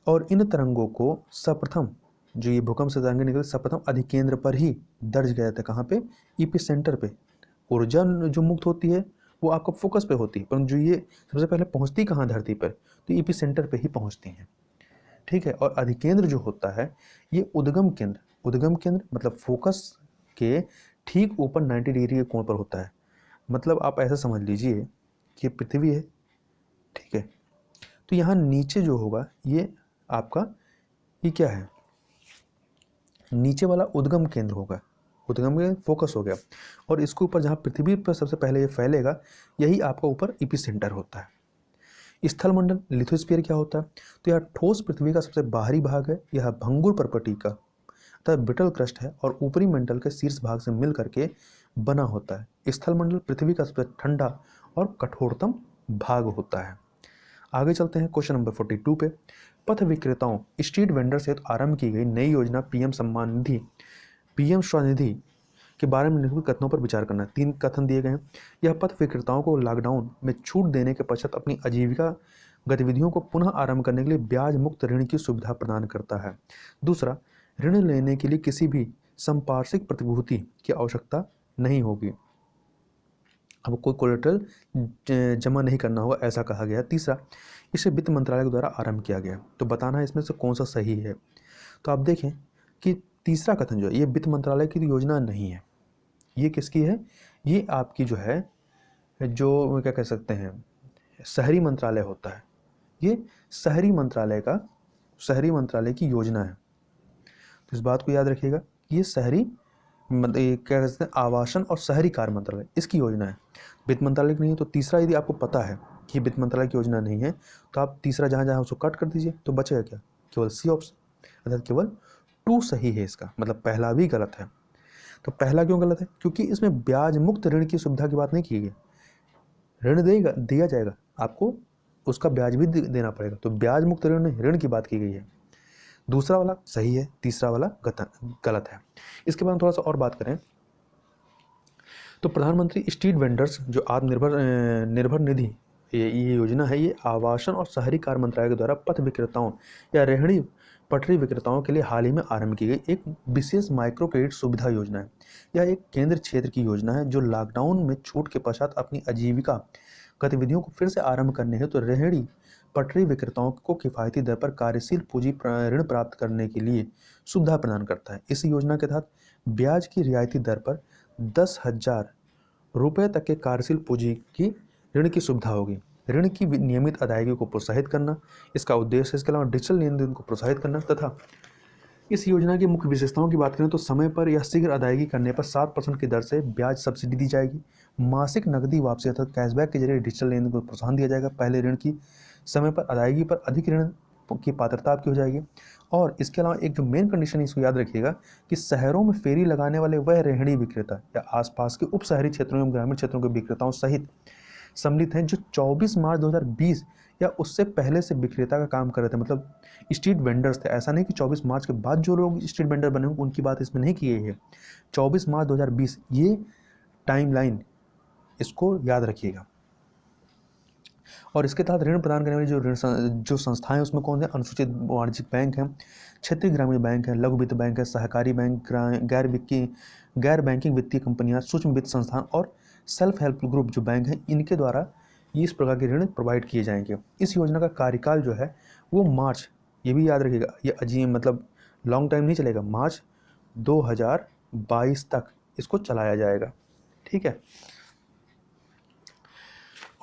और इन तरंगों को सर्वप्रथम जो ये भूकंप से तरंगें निकलती सर्वप्रथम अधिकेंद्र पर ही दर्ज किया जाता है। कहाँ पे? इपिसेंटर पे। ऊर्जा जो मुक्त होती है वो आपका फोकस पे होती है, परंतु जो ये सबसे पहले पहुंचती कहाँ धरती पर? तो इपिसेंटर पे ही पहुंचती हैं। ठीक है। और अधिकेंद्र जो होता है ये उद्गम केंद्र मतलब फोकस के ठीक ऊपर 90 डिग्री के कोण पर होता है। मतलब आप ऐसा समझ लीजिए कि पृथ्वी है, ठीक है, तो यहाँ नीचे जो होगा ये आपका ये क्या है? नीचे वाला उद्गम केंद्र होगा। उद्गम केंद्र फोकस हो गया, और इसके ऊपर जहाँ पृथ्वी पर सबसे पहले ये फैलेगा यही आपका ऊपर इपिसेंटर होता है। स्थल मंडल लिथोस्फीयर क्या होता है? तो यह ठोस पृथ्वी का सबसे बाहरी भाग है। यह भंगुर पर्पटी का अर्थात ब्रिटल क्रस्ट है और ऊपरी मंडल के शीर्ष भाग से मिल करके बना होता है। स्थल मंडल पृथ्वी का सबसे ठंडा और कठोरतम भाग होता है। आगे चलते हैं क्वेश्चन नंबर 42 पे। पथ विक्रेताओं स्ट्रीट वेंडर से आरंभ की गई नई योजना पीएम स्वनिधि के बारे में निम्नलिखित कथनों पर विचार करना है। 3 कथन दिए गए हैं। यह पथ विक्रेताओं को लॉकडाउन में छूट देने के पश्चात अपनी आजीविका गतिविधियों को पुनः आरंभ करने के लिए ब्याज मुक्त ऋण की सुविधा प्रदान करता है। दूसरा, ऋण लेने के लिए किसी भी संपार्श्विक प्रतिभूति की आवश्यकता नहीं होगी, अब कोई कोलेटरल जमा नहीं करना होगा, ऐसा कहा गया। तीसरा, इसे वित्त मंत्रालय के द्वारा आरंभ किया गया। तो बताना है इसमें से कौन सा सही है। तो आप देखें कि तीसरा कथन जो है ये वित्त मंत्रालय की योजना नहीं है। ये किसकी है? ये आपकी जो है जो क्या कह सकते हैं शहरी मंत्रालय होता है। ये शहरी मंत्रालय की योजना है। तो इस बात को याद रखिएगा कि ये शहरी क्या कहते हैं आवासन और शहरी कार्य मंत्रालय इसकी योजना है, वित्त मंत्रालय की नहीं है। तो तीसरा यदि आपको पता है कि वित्त मंत्रालय की योजना नहीं है तो आप तीसरा जहाँ जहाँ उसको कट कर दीजिए, तो बचेगा क्या? केवल सी ऑप्शन, अर्थात केवल 2 सही है इसका, मतलब पहला भी गलत है। तो पहला क्यों गलत है? क्योंकि इसमें ब्याज मुक्त ऋण की सुविधा की बात नहीं की गई। ऋण दिया जाएगा, आपको उसका ब्याज भी देना पड़ेगा, तो ब्याज मुक्त ऋण की बात की गई है। दूसरा वाला सही है, तीसरा वाला गलत है। इसके बाद हम थोड़ा सा और बात करें तो प्रधानमंत्री स्ट्रीट वेंडर्स जो आत्मनिर्भर निधि ये योजना है, ये आवासन और शहरी कार्य मंत्रालय के द्वारा पथ विक्रेताओं या रेहड़ी पटरी विक्रेताओं के लिए हाल ही में आरंभ की गई एक विशेष माइक्रो क्रेडिट सुविधा योजना है। यह एक केंद्र क्षेत्र की योजना है जो लॉकडाउन में छूट के पश्चात अपनी आजीविका गतिविधियों को फिर से आरंभ करने हेतु तो रेहड़ी पटरी विक्रेताओं को किफ़ायती दर पर कार्यशील पूंजी ऋण प्राप्त करने के लिए सुविधा प्रदान करता है। इस योजना के तहत ब्याज की रियायती दर पर 10,000 रुपये तक के कार्यशील पूंजी की ऋण की सुविधा होगी। ऋण की नियमित अदायगी को प्रोत्साहित करना इसका उद्देश्य है। इसके अलावा डिजिटल लेन देन को प्रोत्साहित करना तथा इस योजना की मुख्य विशेषताओं की बात करें तो समय पर या शीघ्र अदायगी करने पर 7% की दर से ब्याज सब्सिडी दी जाएगी। मासिक नकदी वापसी अर्थात कैशबैक के जरिए डिजिटल लेन देन को प्रोत्साहन दिया जाएगा। पहले ऋण की समय पर अदायगी पर अधिक ऋण की पात्रता आपकी हो जाएगी। और इसके अलावा एक जो मेन कंडीशन इसको याद रखिएगा कि शहरों में फेरी लगाने वाले वह रेहड़ी विक्रेता या आसपास के उप शहरी क्षेत्रों एवं ग्रामीण क्षेत्रों के विक्रेताओं सहित सम्मिलित हैं जो 24 मार्च 2020 या उससे पहले से विक्रेता का काम कर रहे थे, मतलब स्ट्रीट वेंडर्स थे। ऐसा नहीं कि 24 मार्च के बाद जो लोग स्ट्रीट वेंडर बने होंगे उनकी बात इसमें नहीं की गई है। 24 मार्च 2020 ये टाइमलाइन इसको याद रखिएगा। और इसके तहत ऋण प्रदान करने वाली जो संस्थाएं उसमें कौन है? अनुसूचित वाणिज्यिक बैंक हैं, क्षेत्रीय ग्रामीण बैंक है, लघु वित्त बैंक है, सहकारी बैंक, गैर बैंकिंग वित्तीय कंपनियां, सूक्ष्म वित्त संस्थान और सेल्फ हेल्प ग्रुप जो बैंक हैं, इनके द्वारा ये इस प्रकार के ऋण प्रोवाइड किए जाएंगे। इस योजना का कार्यकाल जो है वो मार्च, ये भी याद रखिएगा, ये अजीब मतलब लॉन्ग टाइम नहीं चलेगा, मार्च 2022 तक इसको चलाया जाएगा। ठीक है।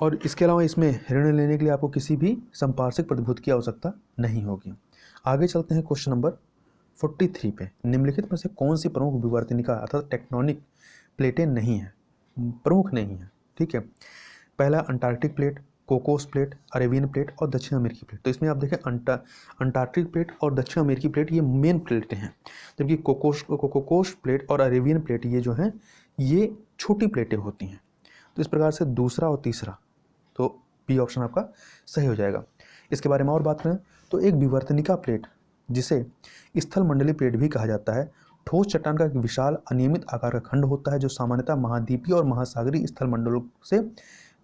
और इसके अलावा इसमें ऋण लेने के लिए आपको किसी भी संपार्श्विक प्रतिभूति की आवश्यकता नहीं होगी। आगे चलते हैं क्वेश्चन नंबर 43 पे। निम्नलिखित में से कौन सी प्रमुख विवर्तनिका अर्थात टेक्टोनिक प्लेटें नहीं है, प्रमुख नहीं है। ठीक है। पहला Antarctic plate, Cocos plate, Arabian plate और दक्षिण अमेरिकी प्लेट। तो इसमें आप देखें अंटार्कटिक प्लेट और दक्षिण अमेरिकी प्लेट ये मेन प्लेटें हैं, जबकि कोकोस प्लेट और अरेबियन प्लेट ये जो हैं ये छोटी प्लेटें होती हैं। तो इस प्रकार से दूसरा और तीसरा, तो बी ऑप्शन आपका सही हो जाएगा। इसके बारे में और बात करें तो एक विवर्तनिका प्लेट, जिसे स्थल मंडलीय प्लेट भी कहा जाता है, ठोस चट्टान का एक विशाल अनियमित आकार का खंड होता है जो सामान्यतः महाद्वीपीय और महासागरीय स्थल मंडलों से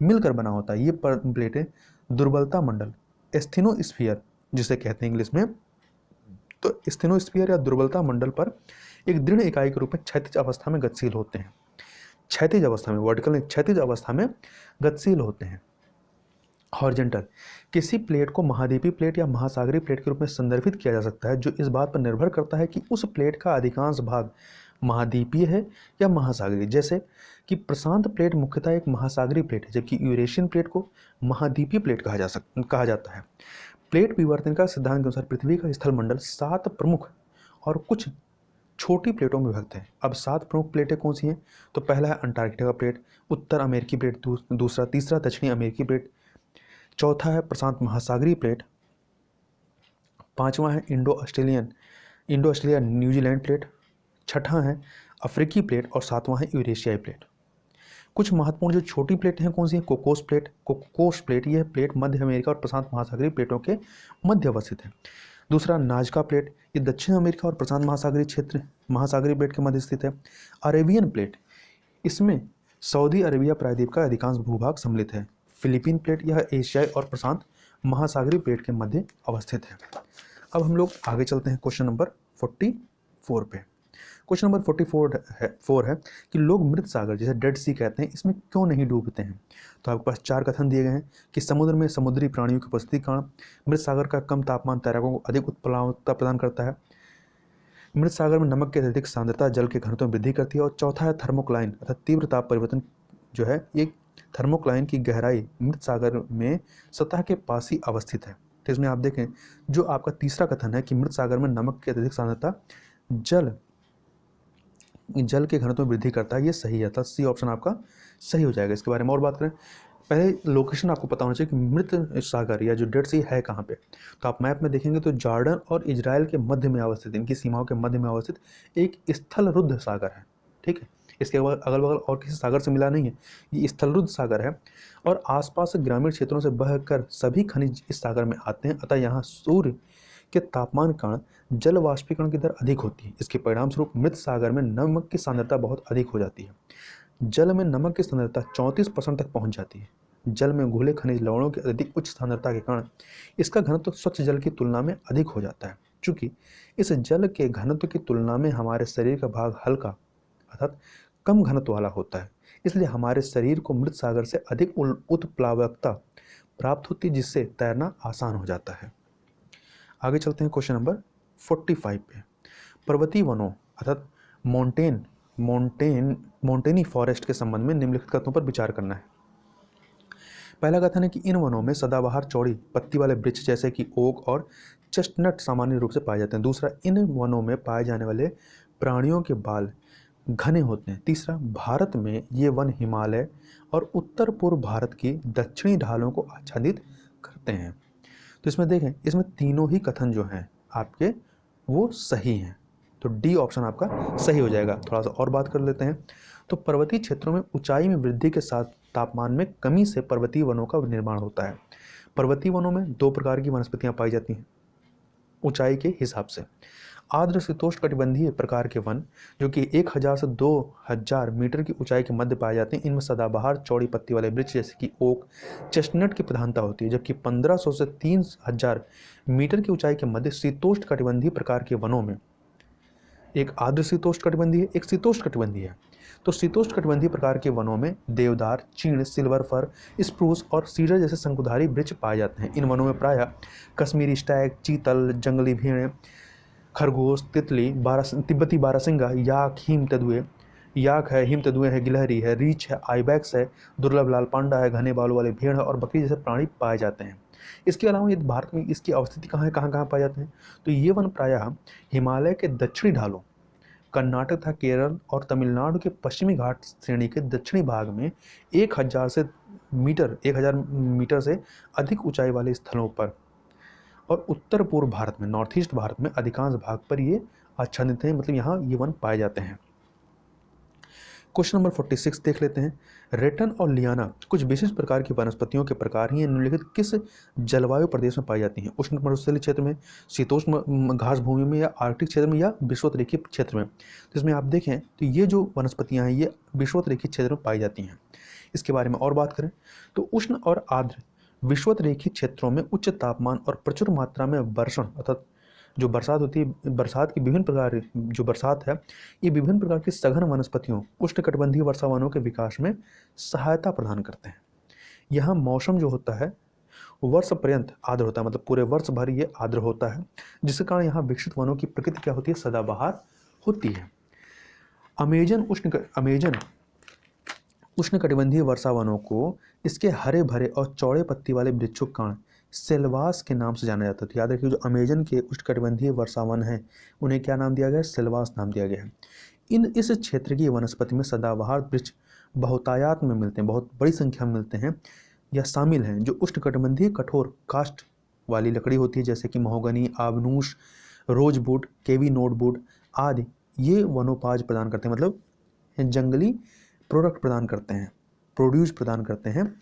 मिलकर बना होता है। ये प्लेटें दुर्बलता मंडल, एस्थेनोस्फीयर जिसे कहते हैं इंग्लिश में, तो एस्थेनोस्फीयर या दुर्बलता मंडल पर एक दृढ़ इकाई के रूप में क्षैतिज अवस्था में गतिशील होते हैं। क्षैतिज अवस्था में, वर्टिकल क्षैतिज अवस्था में गतिशील होते हैं। हॉरिजॉन्टल, किसी प्लेट को महाद्वीपीय प्लेट या महासागरीय प्लेट के रूप में संदर्भित किया जा सकता है, जो इस बात पर निर्भर करता है कि उस प्लेट का अधिकांश भाग महाद्वीपीय है या महासागरीय। जैसे कि प्रशांत प्लेट मुख्यतः एक महासागरीय प्लेट है, जबकि यूरेशियन प्लेट को महाद्वीपीय प्लेट कहा जाता है। प्लेट विवर्तन का सिद्धांत के अनुसार पृथ्वी का स्थल मंडल 7 प्रमुख और कुछ छोटी प्लेटों में विभक्त है। अब 7 प्रमुख प्लेटें कौन सी हैं? तो पहला है अंटार्कटिका प्लेट, उत्तर अमेरिकी प्लेट, दूसरा तीसरा दक्षिणी अमेरिकी प्लेट, चौथा है प्रशांत महासागरीय प्लेट, पांचवा है इंडो ऑस्ट्रेलिया न्यूजीलैंड प्लेट, छठा है अफ्रीकी प्लेट और सातवां है यूरेशियाई प्लेट। कुछ महत्वपूर्ण जो छोटी प्लेटें हैं कौन सी है? कोकोस प्लेट यह प्लेट मध्य अमेरिका और प्रशांत महासागरीय प्लेटों के मध्य अवस्थित है। दूसरा नाजका प्लेट, ये दक्षिण अमेरिका और प्रशांत महासागरीय प्लेट के मध्य स्थित है। अरेबियन प्लेट, इसमें सऊदी अरेबिया प्रायद्वीप का अधिकांश भूभाग सम्मिलित है। फिलीपीन प्लेट, यह एशियाई और प्रशांत महासागरीय प्लेट के मध्य अवस्थित है। अब हम लोग आगे चलते हैं क्वेश्चन नंबर 44 पे। क्वेश्चन नंबर 44 है कि लोग मृत सागर जिसे डेड सी कहते हैं इसमें क्यों नहीं डूबते हैं? तो आपके पास 4 कथन दिए गए हैं कि समुद्र में समुद्री प्राणियों की उपस्थिति के कारण, मृत सागर का कम तापमान तैराकों को अधिक उत्प्लावकता प्रदान करता है, मृत सागर में नमक की अत्यधिक सांद्रता जल के घनत्व में वृद्धि करती है, और चौथा है थर्मोक्लाइन अर्थात तीव्र ताप परिवर्तन जो है ये थर्मोक्लाइन की गहराई मृत सागर में सतह के पास ही अवस्थित है। तो इसमें आप देखें जो आपका तीसरा कथन है कि मृत सागर में नमक की अत्यधिक सांद्रता जल के घनत्व में वृद्धि करता है, ये सही है, अर्थात सी ऑप्शन आपका सही हो जाएगा। इसके बारे में और बात करें, पहले लोकेशन आपको पता होना चाहिए कि मृत सागर या जो डेड सी है कहाँ पे। तो आप मैप में देखेंगे तो जॉर्डन और इजराइल के मध्य में अवस्थित, इनकी सीमाओं के मध्य में अवस्थित एक स्थलरुद्ध सागर है। ठीक है, इसके अगल बगल और किसी सागर से मिला नहीं है, ये स्थलरुद्ध सागर है और आसपास ग्रामीण क्षेत्रों से बहकर सभी खनिज इस सागर में आते हैं। अतः यहाँ सूर्य के तापमान के कारण जल वाष्पीकरण की दर अधिक होती है। इसके परिणाम स्वरूप मृत सागर में नमक की सांद्रता बहुत अधिक हो जाती है। जल में नमक की सांद्रता 34% तक पहुंच जाती है। जल में घुले खनिज लवणों की अधिक उच्च सांद्रता के कारण इसका घनत्व स्वच्छ जल की तुलना में अधिक हो जाता है। चूंकि इस जल के घनत्व की तुलना में हमारे शरीर का भाग हल्का अर्थात कम घनत्व वाला होता है, इसलिए हमारे शरीर को मृत सागर से अधिक उत्प्लावकता प्राप्त होती है, जिससे तैरना आसान हो जाता है। आगे चलते हैं क्वेश्चन नंबर 45 पे। पर्वतीय वनों अर्थात मोंटेनी फॉरेस्ट के संबंध में निम्नलिखित कथनों पर विचार करना है। पहला कथन है कि इन वनों में सदाबहार चौड़ी पत्ती वाले वृक्ष जैसे कि ओक और चेस्टनट सामान्य रूप से पाए जाते हैं। दूसरा, इन वनों में पाए जाने वाले प्राणियों के बाल घने होते हैं। तीसरा, भारत में ये वन हिमालय और उत्तर पूर्व भारत की दक्षिणी ढालों को आच्छादित करते हैं। तो इसमें देखें, इसमें तीनों ही कथन जो हैं आपके वो सही हैं, तो डी ऑप्शन आपका सही हो जाएगा। थोड़ा सा और बात कर लेते हैं। तो पर्वतीय क्षेत्रों में ऊंचाई में वृद्धि के साथ तापमान में कमी से पर्वतीय वनों का निर्माण होता है। पर्वतीय वनों में 2 प्रकार की वनस्पतियां पाई जाती हैं ऊंचाई के हिसाब से। आर्द्र शीतोष्ण कटिबंधीय प्रकार के वन जो कि 1000 से 2000 मीटर की ऊंचाई के मध्य पाए जाते हैं, इनमें सदाबहार चौड़ी पत्ती वाले वृक्ष जैसे कि ओक, चेस्टनट की प्रधानता होती है। जबकि 1500 से 3000 मीटर की ऊंचाई के मध्य शीतोष्ण कटिबंधीय प्रकार के वनों में एक आर्द्र शीतोष्ण कटिबंधीय, एक शीतोष्ण कटिबंधीय है। तो शीतोष्णकटिबंधीय प्रकार के वनों में देवदार, चीड़, सिल्वर फर, स्प्रूस और सीडर जैसे शंकुधारी वृक्ष पाए जाते हैं। इन वनों में प्रायः कश्मीरी स्टैग, चीतल, जंगली भेड़, खरगोश, तितली, तिब्बती बारहसिंगा, याक है, हिम तेंदुए है, गिलहरी है, रीछ है, आइबैक्स है, दुर्लभ लाल पांडा है, घने बालों वाले भेड़ है और बकरी जैसे प्राणी पाए जाते हैं। इसके अलावा यदि भारत में इसकी अवस्थिति कहाँ है, कहाँ कहाँ पाए जाते हैं, तो ये वन प्रायः हिमालय के दक्षिणी ढालों, कर्नाटक तथा केरल और तमिलनाडु के पश्चिमी घाट श्रेणी के दक्षिणी भाग में 1000 मीटर से अधिक ऊंचाई वाले स्थलों पर और उत्तर पूर्व भारत में, नॉर्थ ईस्ट भारत में अधिकांश भाग पर ये आच्छादित हैं, मतलब यहाँ ये वन पाए जाते हैं। क्वेश्चन नंबर 46 देख लेते हैं। रेटन और लियाना कुछ विशेष प्रकार की वनस्पतियों के प्रकार ही निम्नलिखित किस जलवायु प्रदेश में पाई जाती हैं? उष्ण मरुस्थलीय क्षेत्र में, शीतोष्ण घास भूमि में, या आर्कटिक क्षेत्र में, या विषुवत-रेखीय क्षेत्र में? तो इसमें आप देखें तो ये जो वनस्पतियां हैं ये विषुवत-रेखीय क्षेत्र में पाई जाती हैं। इसके बारे में और बात करें तो उष्ण और आर्द्र विषुवत-रेखीय क्षेत्रों में उच्च तापमान और प्रचुर मात्रा में वर्षण अर्थात जो बरसात होती है, बरसात की विभिन्न प्रकार जो बरसात है, ये विभिन्न प्रकार की सघन वनस्पतियों उष्णकटिबंधीय वर्षावनों के विकास में सहायता प्रदान करते हैं। यहाँ मौसम जो होता है वर्ष पर्यंत आर्द्र होता है, मतलब पूरे वर्ष भर ये आर्द्र होता है, जिसके कारण यहाँ विकसित वनों की प्रकृति क्या होती है, सदाबहार होती है। अमेजन उष्णकटिबंधीय वर्षावनों को इसके हरे भरे और चौड़े पत्ती वाले वृक्षों के कारण सेल्वास के नाम से जाना जाता है। तो याद रखिए जो अमेजन के उष्णकटिबंधीय वर्षावन हैं उन्हें क्या नाम दिया गया है, सेल्वास नाम दिया गया है। इस क्षेत्र की वनस्पति में सदाबहार वृक्ष बहुतायत में मिलते हैं, बहुत बड़ी संख्या में मिलते हैं या शामिल हैं, जो उष्णकटिबंधीय कठोर काष्ठ वाली लकड़ी होती है, जैसे कि महोगनी, आबनूस, रोजवुड, केवी नोटवुड आदि। ये वनोपज प्रदान करते हैं, मतलब जंगली प्रोडक्ट प्रदान करते हैं, प्रोड्यूस प्रदान करते हैं।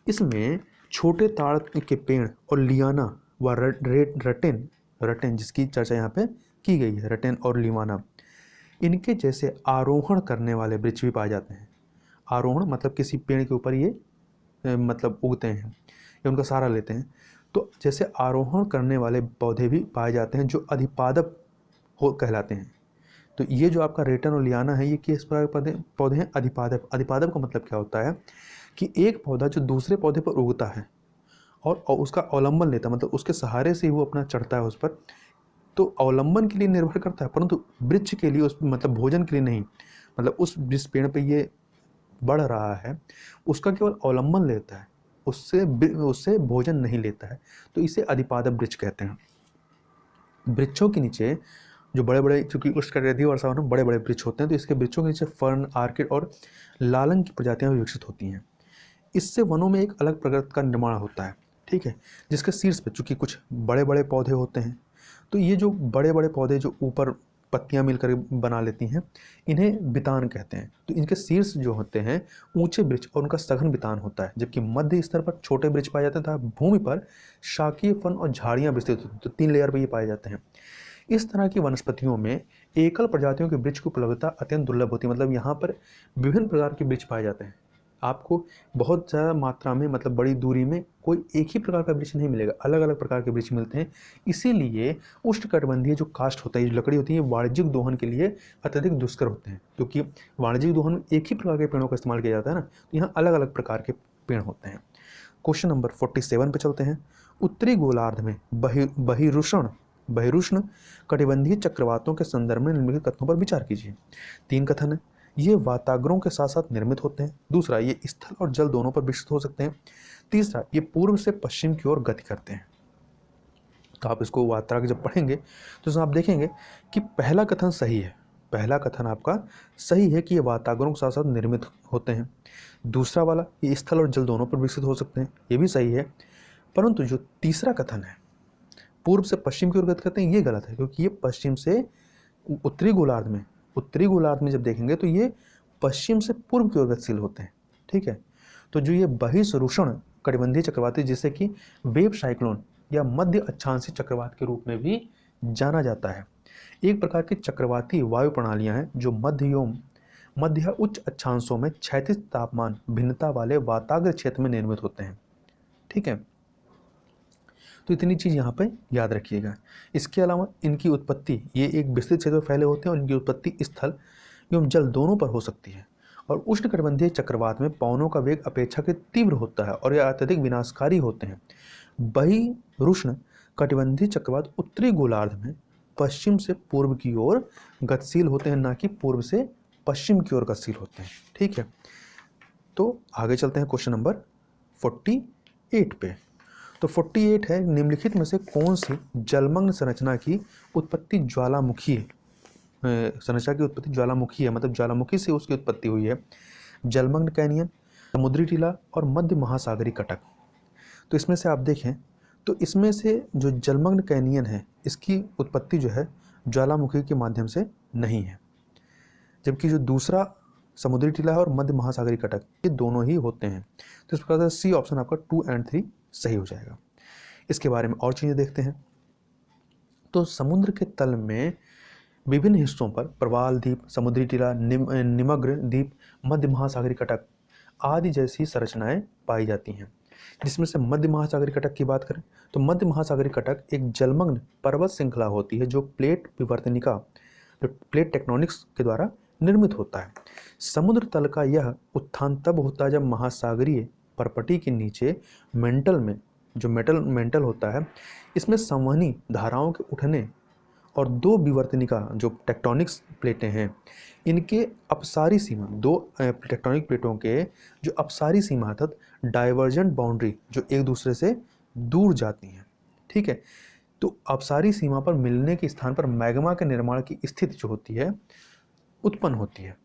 इसमें छोटे ताड़ के पेड़ और लियाना व रटेन जिसकी चर्चा यहाँ पे की गई है, रटेन और लिवाना, इनके जैसे आरोहण करने वाले वृक्ष भी पाए जाते हैं। आरोहण मतलब किसी पेड़ के ऊपर ये मतलब उगते हैं या उनका सहारा लेते हैं, तो जैसे आरोहण करने वाले पौधे भी पाए जाते हैं जो अधिपादप कहलाते हैं। तो ये जो आपका रेटन और लियाना है ये किस प्रकार के पौधे हैं, अधिपादप। अधिपादप का मतलब क्या होता है कि एक पौधा जो दूसरे पौधे पर उगता है और उसका अवलंबन लेता है, मतलब उसके सहारे से ही वो अपना चढ़ता है उस पर, तो अवलंबन के लिए निर्भर करता है, परंतु वृक्ष के लिए उस मतलब भोजन के लिए नहीं, मतलब उस जिस पेड़ पे ये बढ़ रहा है उसका केवल अवलंबन लेता है, उससे भोजन नहीं लेता है, तो इसे अधिपादप वृक्ष कहते हैं। वृक्षों के नीचे जो बड़े बड़े, चूंकि उष्णकटिबंधीय वर्षावन में बड़े बड़े वृक्ष होते हैं, तो इसके वृक्षों के नीचे फर्न, आर्किड और लालंग की प्रजातियां भी विकसित होती हैं। इससे वनों में एक अलग प्रकृति का निर्माण होता है, ठीक है, जिसके शीर्ष पे चूंकि कुछ बड़े बड़े पौधे होते हैं, तो ये जो बड़े बड़े पौधे जो ऊपर पत्तियां मिलकर बना लेती हैं, इन्हें बितान कहते हैं। तो इनके शीर्ष जो होते हैं ऊंचे वृक्ष और उनका सघन बितान होता है, जबकि मध्य स्तर पर छोटे वृक्ष पाए जाते हैं तथा भूमि पर शाकीय फन और झाड़ियां विस्तृत होती हैं। तो 3 लेयर पर ये पाए जाते हैं। इस तरह की वनस्पतियों में एकल प्रजातियों के वृक्ष की उपलब्धता अत्यंत दुर्लभ होती है, मतलब यहाँ पर विभिन्न प्रकार के वृक्ष पाए जाते हैं। आपको बहुत ज़्यादा मात्रा में, मतलब बड़ी दूरी में कोई एक ही प्रकार का वृक्ष नहीं मिलेगा, अलग अलग प्रकार के वृक्ष मिलते हैं। इसीलिए उष्णकटिबंधीय जो काष्ठ होता है, जो लकड़ी होती है, वाणिज्यिक दोहन के लिए अत्यधिक दुष्कर होते हैं, क्योंकि वाणिज्यिक दोहन में एक ही प्रकार के पेड़ों का इस्तेमाल किया जाता है ना, तो यहाँ अलग अलग प्रकार के पेड़ होते हैं। क्वेश्चन नंबर 47 पे चलते हैं। उत्तरी गोलार्ध में बहिरुष्ण कटिबंधीय चक्रवातों के संदर्भ में निम्नलिखित कथनों पर विचार कीजिए। 3 कथन है। ये वाताग्रों के साथ साथ निर्मित होते हैं। दूसरा, ये स्थल और जल दोनों पर विकसित हो सकते हैं। तीसरा, ये पूर्व से पश्चिम की ओर गति करते हैं। तो आप इसको वाताग्र जब पढ़ेंगे तो इसमें आप देखेंगे कि पहला कथन सही है, पहला कथन आपका सही है कि ये वाताग्रों के साथ साथ निर्मित होते हैं। दूसरा वाला, ये स्थल और जल दोनों पर विकसित हो सकते हैं, ये भी सही है। परंतु जो तीसरा कथन है, पूर्व से पश्चिम की ओर गति करते हैं, ये गलत है, क्योंकि ये पश्चिम से उत्तरी गोलार्ध में जब देखेंगे तो ये पश्चिम से पूर्व की ओर गतिशील होते हैं, ठीक है। तो जो ये बहिरुष्ण कटिबंधीय चक्रवाती, जिसे कि वेव साइक्लोन या मध्य अक्षांशीय चक्रवात के रूप में भी जाना जाता है, एक प्रकार की चक्रवाती वायु प्रणालियां हैं जो मध्य उच्च अक्षांशों में क्षैतिज तापमान भिन्नता वाले वाताग्र क्षेत्र में निर्मित होते हैं, ठीक है। तो इतनी चीज़ यहाँ पे याद रखिएगा। इसके अलावा इनकी उत्पत्ति, ये एक विस्तृत क्षेत्र में फैले होते हैं और इनकी उत्पत्ति स्थल एवं जल दोनों पर हो सकती है। और उष्णकटिबंधीय चक्रवात में पवनों का वेग अपेक्षाकृत तीव्र होता है और यह अत्यधिक विनाशकारी होते हैं। बहिरुष्ण कटिबंधीय चक्रवात उत्तरी गोलार्ध में पश्चिम से पूर्व की ओर गतिशील होते हैं, ना कि पूर्व से पश्चिम की ओर गतिशील होते हैं। ठीक है, तो आगे चलते हैं क्वेश्चन नंबर 48 पे। तो 48 है, निम्नलिखित में से कौन सी जलमग्न संरचना की उत्पत्ति ज्वालामुखी है? संरचना की उत्पत्ति ज्वालामुखी है, मतलब ज्वालामुखी से उसकी उत्पत्ति हुई है। जलमग्न कैनियन, समुद्री टीला और मध्य महासागरी कटक। तो इसमें से आप देखें तो इसमें से जो जलमग्न कैनियन है इसकी उत्पत्ति जो है ज्वालामुखी के माध्यम से नहीं है, जबकि जो दूसरा समुद्री टीला है और मध्य महासागरी कटक ये दोनों ही होते हैं। तो इस प्रकार से सी ऑप्शन आपका 2 और 3 सही हो जाएगा। इसके बारे में और चीज़ें देखते हैं। तो समुद्र के तल में विभिन्न हिस्सों पर प्रवाल द्वीप, समुद्री टीला, निमग्न द्वीप, मध्य महासागरी कटक आदि जैसी संरचनाएं पाई जाती हैं। जिसमें से मध्य महासागरी कटक की बात करें तो मध्य महासागरी कटक एक जलमग्न पर्वत श्रृंखला होती है जो प्लेट विवर्तनिका, जो प्लेट टेक्टोनिक्स के द्वारा निर्मित होता है। समुद्र तल का यह उत्थान तब होता है जब महासागरीय परपटी के नीचे मेंटल में, जो मेंटल होता है, इसमें संवहनी धाराओं के उठने और दो विवर्तनिका जो टेक्टोनिक्स प्लेटें हैं इनके अपसारी सीमा, दो टेक्टोनिक प्लेटों के जो अपसारी सीमा अर्थात डाइवर्जेंट बाउंड्री जो एक दूसरे से दूर जाती हैं। ठीक है, तो अपसारी सीमा पर मिलने के स्थान पर मैग्मा के निर्माण की स्थिति जो होती है उत्पन्न होती है।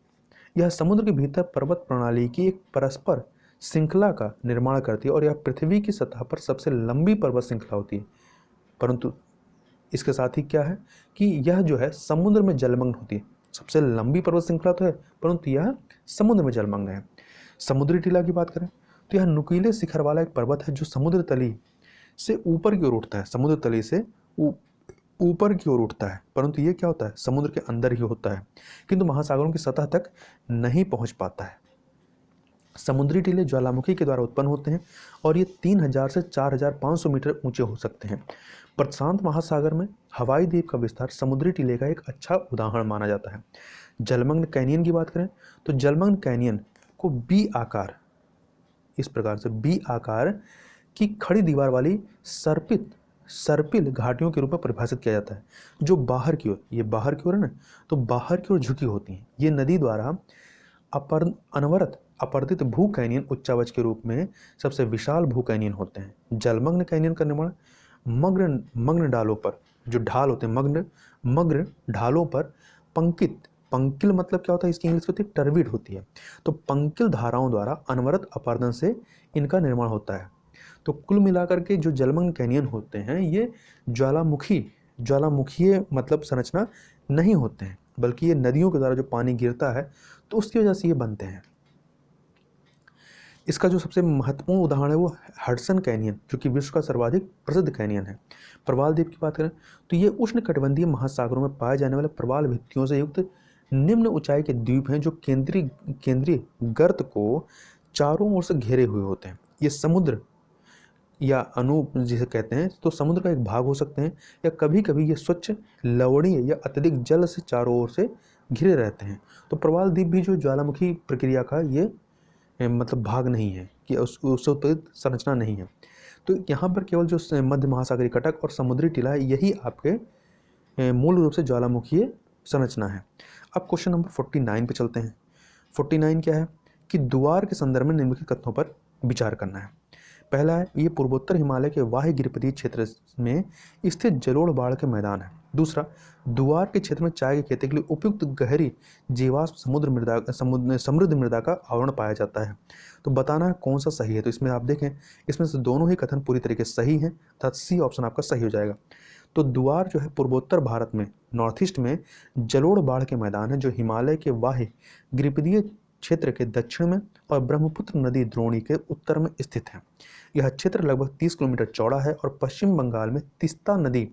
यह समुद्र के भीतर पर्वत प्रणाली की एक परस्पर श्रृंखला का निर्माण करती है और यह पृथ्वी की सतह पर सबसे लंबी पर्वत श्रृंखला होती है। परंतु इसके साथ ही क्या है कि यह जो है समुद्र में जलमग्न होती है। सबसे लंबी पर्वत श्रृंखला तो है परंतु यह समुद्र में जलमग्न है। समुद्री टीला की बात करें तो यह नुकीले शिखर वाला एक पर्वत है जो समुद्र तली से ऊपर की ओर उठता है, समुद्र तली से ऊपर की ओर उठता है, परंतु ये क्या होता है समुद्र के अंदर ही होता है, किंतु महासागरों की सतह तक नहीं पहुंच पाता है। समुद्री टीले ज्वालामुखी के द्वारा उत्पन्न होते हैं और ये 3000 से 4500 मीटर ऊंचे हो सकते हैं। प्रशांत महासागर में हवाई द्वीप का विस्तार समुद्री टीले का एक अच्छा उदाहरण माना जाता है। जलमग्न कैनियन की बात करें तो जलमग्न कैनियन को बी आकार, इस प्रकार से बी आकार की खड़ी दीवार वाली सर्पिल घाटियों के रूप में परिभाषित किया जाता है जो बाहर की ओर, ये बाहर की ओर है ना, तो बाहर की ओर झुकी होती हैं। ये नदी द्वारा अनवरत अपर्दित भू कैनियन उच्चावच के रूप में सबसे विशाल भू कैनियन होते हैं। जलमग्न कैनियन का निर्माण मग्न ढालों पर, जो ढाल होते हैं मग्न ढालों पर पंकिल मतलब क्या होता है, इसकी इंग्लिश होती है टर्बिड होती है, तो पंकिल धाराओं द्वारा अनवरत अपर्दन से इनका निर्माण होता है। तो कुल मिलाकर के जो जलमग्न कैनियन होते हैं ये ज्वालामुखीय मतलब संरचना नहीं होते हैं, बल्कि ये नदियों के द्वारा जो पानी गिरता है तो उसकी वजह से ये बनते हैं। इसका जो सबसे महत्वपूर्ण उदाहरण है वो हडसन कैनियन, जो कि विश्व का सर्वाधिक प्रसिद्ध कैनियन है। प्रवाल द्वीप की बात करें तो ये उष्णकटिबंधीय महासागरों में पाए जाने वाले प्रवाल भित्तियों से युक्त निम्न ऊंचाई के द्वीप हैं जो केंद्रीय गर्त को चारों ओर से घेरे हुए होते हैं। ये समुद्र या जिसे कहते हैं तो समुद्र का एक भाग हो सकते हैं, या कभी कभी ये स्वच्छ लवणीय या अत्यधिक जल से चारों ओर से घिरे रहते हैं। तो प्रवाल द्वीप भी जो ज्वालामुखी प्रक्रिया का ये मतलब भाग नहीं है कि उससे उत्पादित संरचना नहीं है। तो यहाँ पर केवल जो मध्य महासागरी कटक और समुद्री टीला है यही आपके मूल रूप से ज्वालामुखीय संरचना है। अब क्वेश्चन नंबर 49 पे चलते हैं। 49 क्या है कि द्वार के संदर्भ में निम्नलिखित कथनों पर विचार करना है। पहला है ये पूर्वोत्तर हिमालय के वाह्य गिरिपदीय क्षेत्र में स्थित जलोढ़ बाढ़ के मैदान है। दूसरा, द्वार के क्षेत्र में चाय की खेती के लिए उपयुक्त गहरी जीवाश्म समृद्ध मृदा का आवरण पाया जाता है। तो बताना है कौन सा सही है। तो इसमें आप देखें इसमें से दोनों ही कथन पूरी तरीके से सही हैं, अर्थात सी ऑप्शन आपका सही हो जाएगा। तो द्वार जो है पूर्वोत्तर भारत में नॉर्थ ईस्ट में जलोढ़ बाढ़ के मैदान है जो हिमालय के वाह्य गिरिपदीय क्षेत्र के दक्षिण में और ब्रह्मपुत्र नदी द्रोणी के उत्तर में स्थित है। यह क्षेत्र लगभग 30 किलोमीटर चौड़ा है और पश्चिम बंगाल में तीस्ता नदी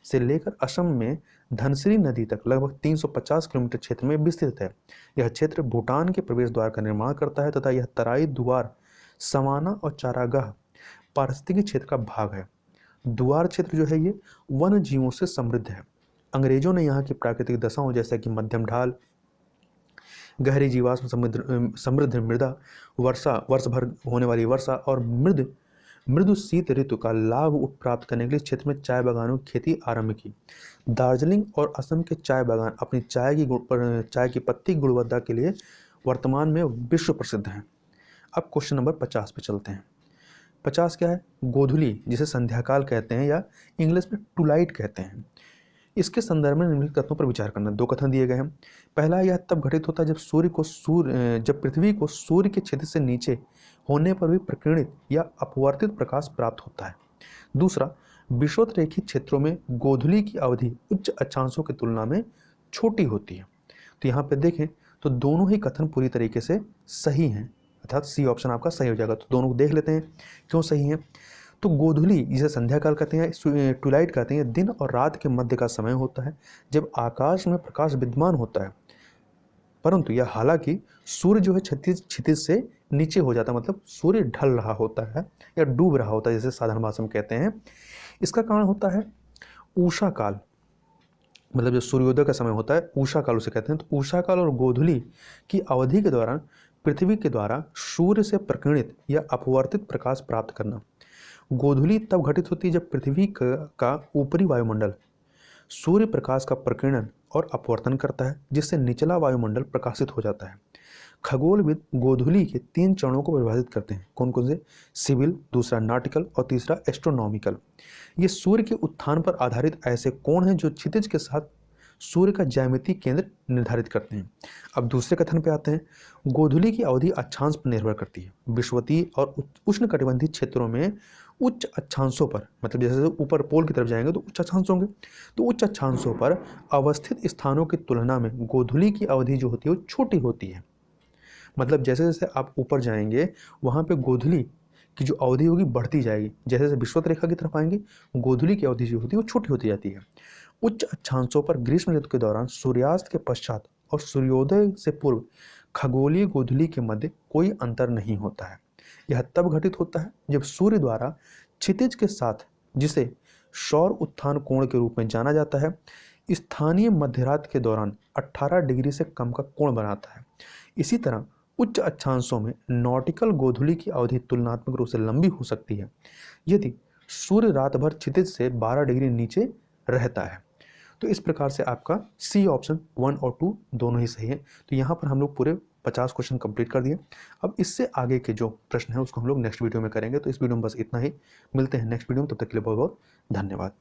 से लेकर असम में धनसिरी नदी तक लगभग 350 किलोमीटर क्षेत्र में विस्तृत है। यह क्षेत्र भूटान के प्रवेश द्वार का निर्माण करता है तथा यह तराई, द्वार, सवाना और चारागाह पारिस्थितिकी क्षेत्र का भाग है। द्वार क्षेत्र जो है ये वन जीवों से समृद्ध है। अंग्रेजों ने यहाँ की प्राकृतिक दशाओं जैसे कि मध्यम ढाल, गहरी जीवाश्म समृद्ध मृदा, वर्ष भर होने वाली वर्षा और मृदु शीत ऋतु का लाभ प्राप्त करने के लिए क्षेत्र में चाय बागानों की खेती आरंभ की। दार्जिलिंग और असम के चाय बागान अपनी चाय की पत्ती गुणवत्ता के लिए वर्तमान में विश्व प्रसिद्ध हैं। अब क्वेश्चन नंबर 50 पे चलते हैं। 50 क्या है? गोधूली, जिसे संध्याकाल कहते हैं या इंग्लिश में टुलाइट कहते हैं। इसके संदर्भ में निम्नलिखित कथनों पर विचार करना। दो कथन दिए गए हैं। पहला, यह तब घटित होता है जब पृथ्वी को सूर्य के क्षेत्र से नीचे होने पर भी प्रकीर्णित या अपवर्तित प्रकाश प्राप्त होता है। दूसरा, विषुवत रेखीय क्षेत्रों में गोधूली की अवधि उच्च अक्षांशों की तुलना में छोटी होती है। तो यहाँ पे देखें तो दोनों ही कथन पूरी तरीके से सही हैं, अर्थात सी ऑप्शन आपका सही हो जाएगा। तो दोनों को देख लेते हैं क्यों सही है। तो गोधूली, जिसे संध्या काल कहते हैं, ट्विलाइट कहते हैं, दिन और रात के मध्य का समय होता है जब आकाश में प्रकाश विद्यमान होता है, परंतु यह हालांकि सूर्य जो है क्षितिज से नीचे हो जाता है, मतलब सूर्य ढल रहा होता है या डूब रहा होता है, जैसे साधारण भाषा में कहते हैं। इसका कारण होता है उषा काल, मतलब जो सूर्योदय का समय होता है उषा काल उसे कहते हैं। तो उषा काल और गोधूली की अवधि के दौरान पृथ्वी के द्वारा सूर्य से प्रकीर्णित या अपवर्तित प्रकाश प्राप्त करना। गोधूली तब घटित होती है जब पृथ्वी का ऊपरी वायुमंडल सूर्य प्रकाश का प्रकीर्णन और अपवर्तन करता है, जिससे निचला वायुमंडल प्रकाशित हो जाता है। खगोलविद गोधूली के 3 चरणों को परिभाषित करते हैं। कौन कौन से? सिविल, दूसरा नाटिकल और तीसरा एस्ट्रोनॉमिकल। ये सूर्य के उत्थान पर आधारित ऐसे कोण हैं जो क्षितिज के साथ सूर्य का ज्यामितीय केंद्र निर्धारित करते हैं। अब दूसरे कथन पे आते हैं। गोधूली की अवधि अक्षांश पर निर्भर करती है। विषुवतीय और उष्णकटिबंधीय क्षेत्रों में उच्च अक्षांशों पर, मतलब जैसे ऊपर पोल की तरफ जाएंगे तो उच्च अक्षांश होंगे, तो उच्च अक्षांशों पर अवस्थित स्थानों की तुलना में गोधूली की अवधि जो होती है वो छोटी होती है। मतलब जैसे जैसे आप ऊपर जाएंगे वहाँ पे गोधूली की जो अवधि होगी बढ़ती जाएगी। जैसे जैसे विषुवत रेखा की तरफ आएंगे गोधूली की अवधि जो होती है वो छोटी होती जाती है। उच्च अक्षांशों पर ग्रीष्म ऋतु के दौरान सूर्यास्त के पश्चात और सूर्योदय से पूर्व खगोलीय गोधूली के मध्य कोई अंतर नहीं होता है। यह तब घटित होता है जब सूर्य द्वारा क्षितिज के साथ, जिसे सौर उत्थान कोण के रूप में जाना जाता है, स्थानीय मध्यरात के दौरान 18 डिग्री से कम का कोण बनाता है। इसी तरह उच्च अक्षांशों में नॉटिकल गोधूली की अवधि तुलनात्मक रूप से लंबी हो सकती है यदि सूर्य रात भर क्षितिज से 12 डिग्री नीचे रहता है। तो इस प्रकार से आपका सी ऑप्शन 1 और 2 दोनों ही सही है। तो यहाँ पर हम लोग पूरे 50 क्वेश्चन कंप्लीट कर दिए। अब इससे आगे के जो प्रश्न है उसको हम लोग नेक्स्ट वीडियो में करेंगे। तो इस वीडियो में बस इतना ही। मिलते हैं नेक्स्ट वीडियो में, तब तक के लिए बहुत बहुत धन्यवाद।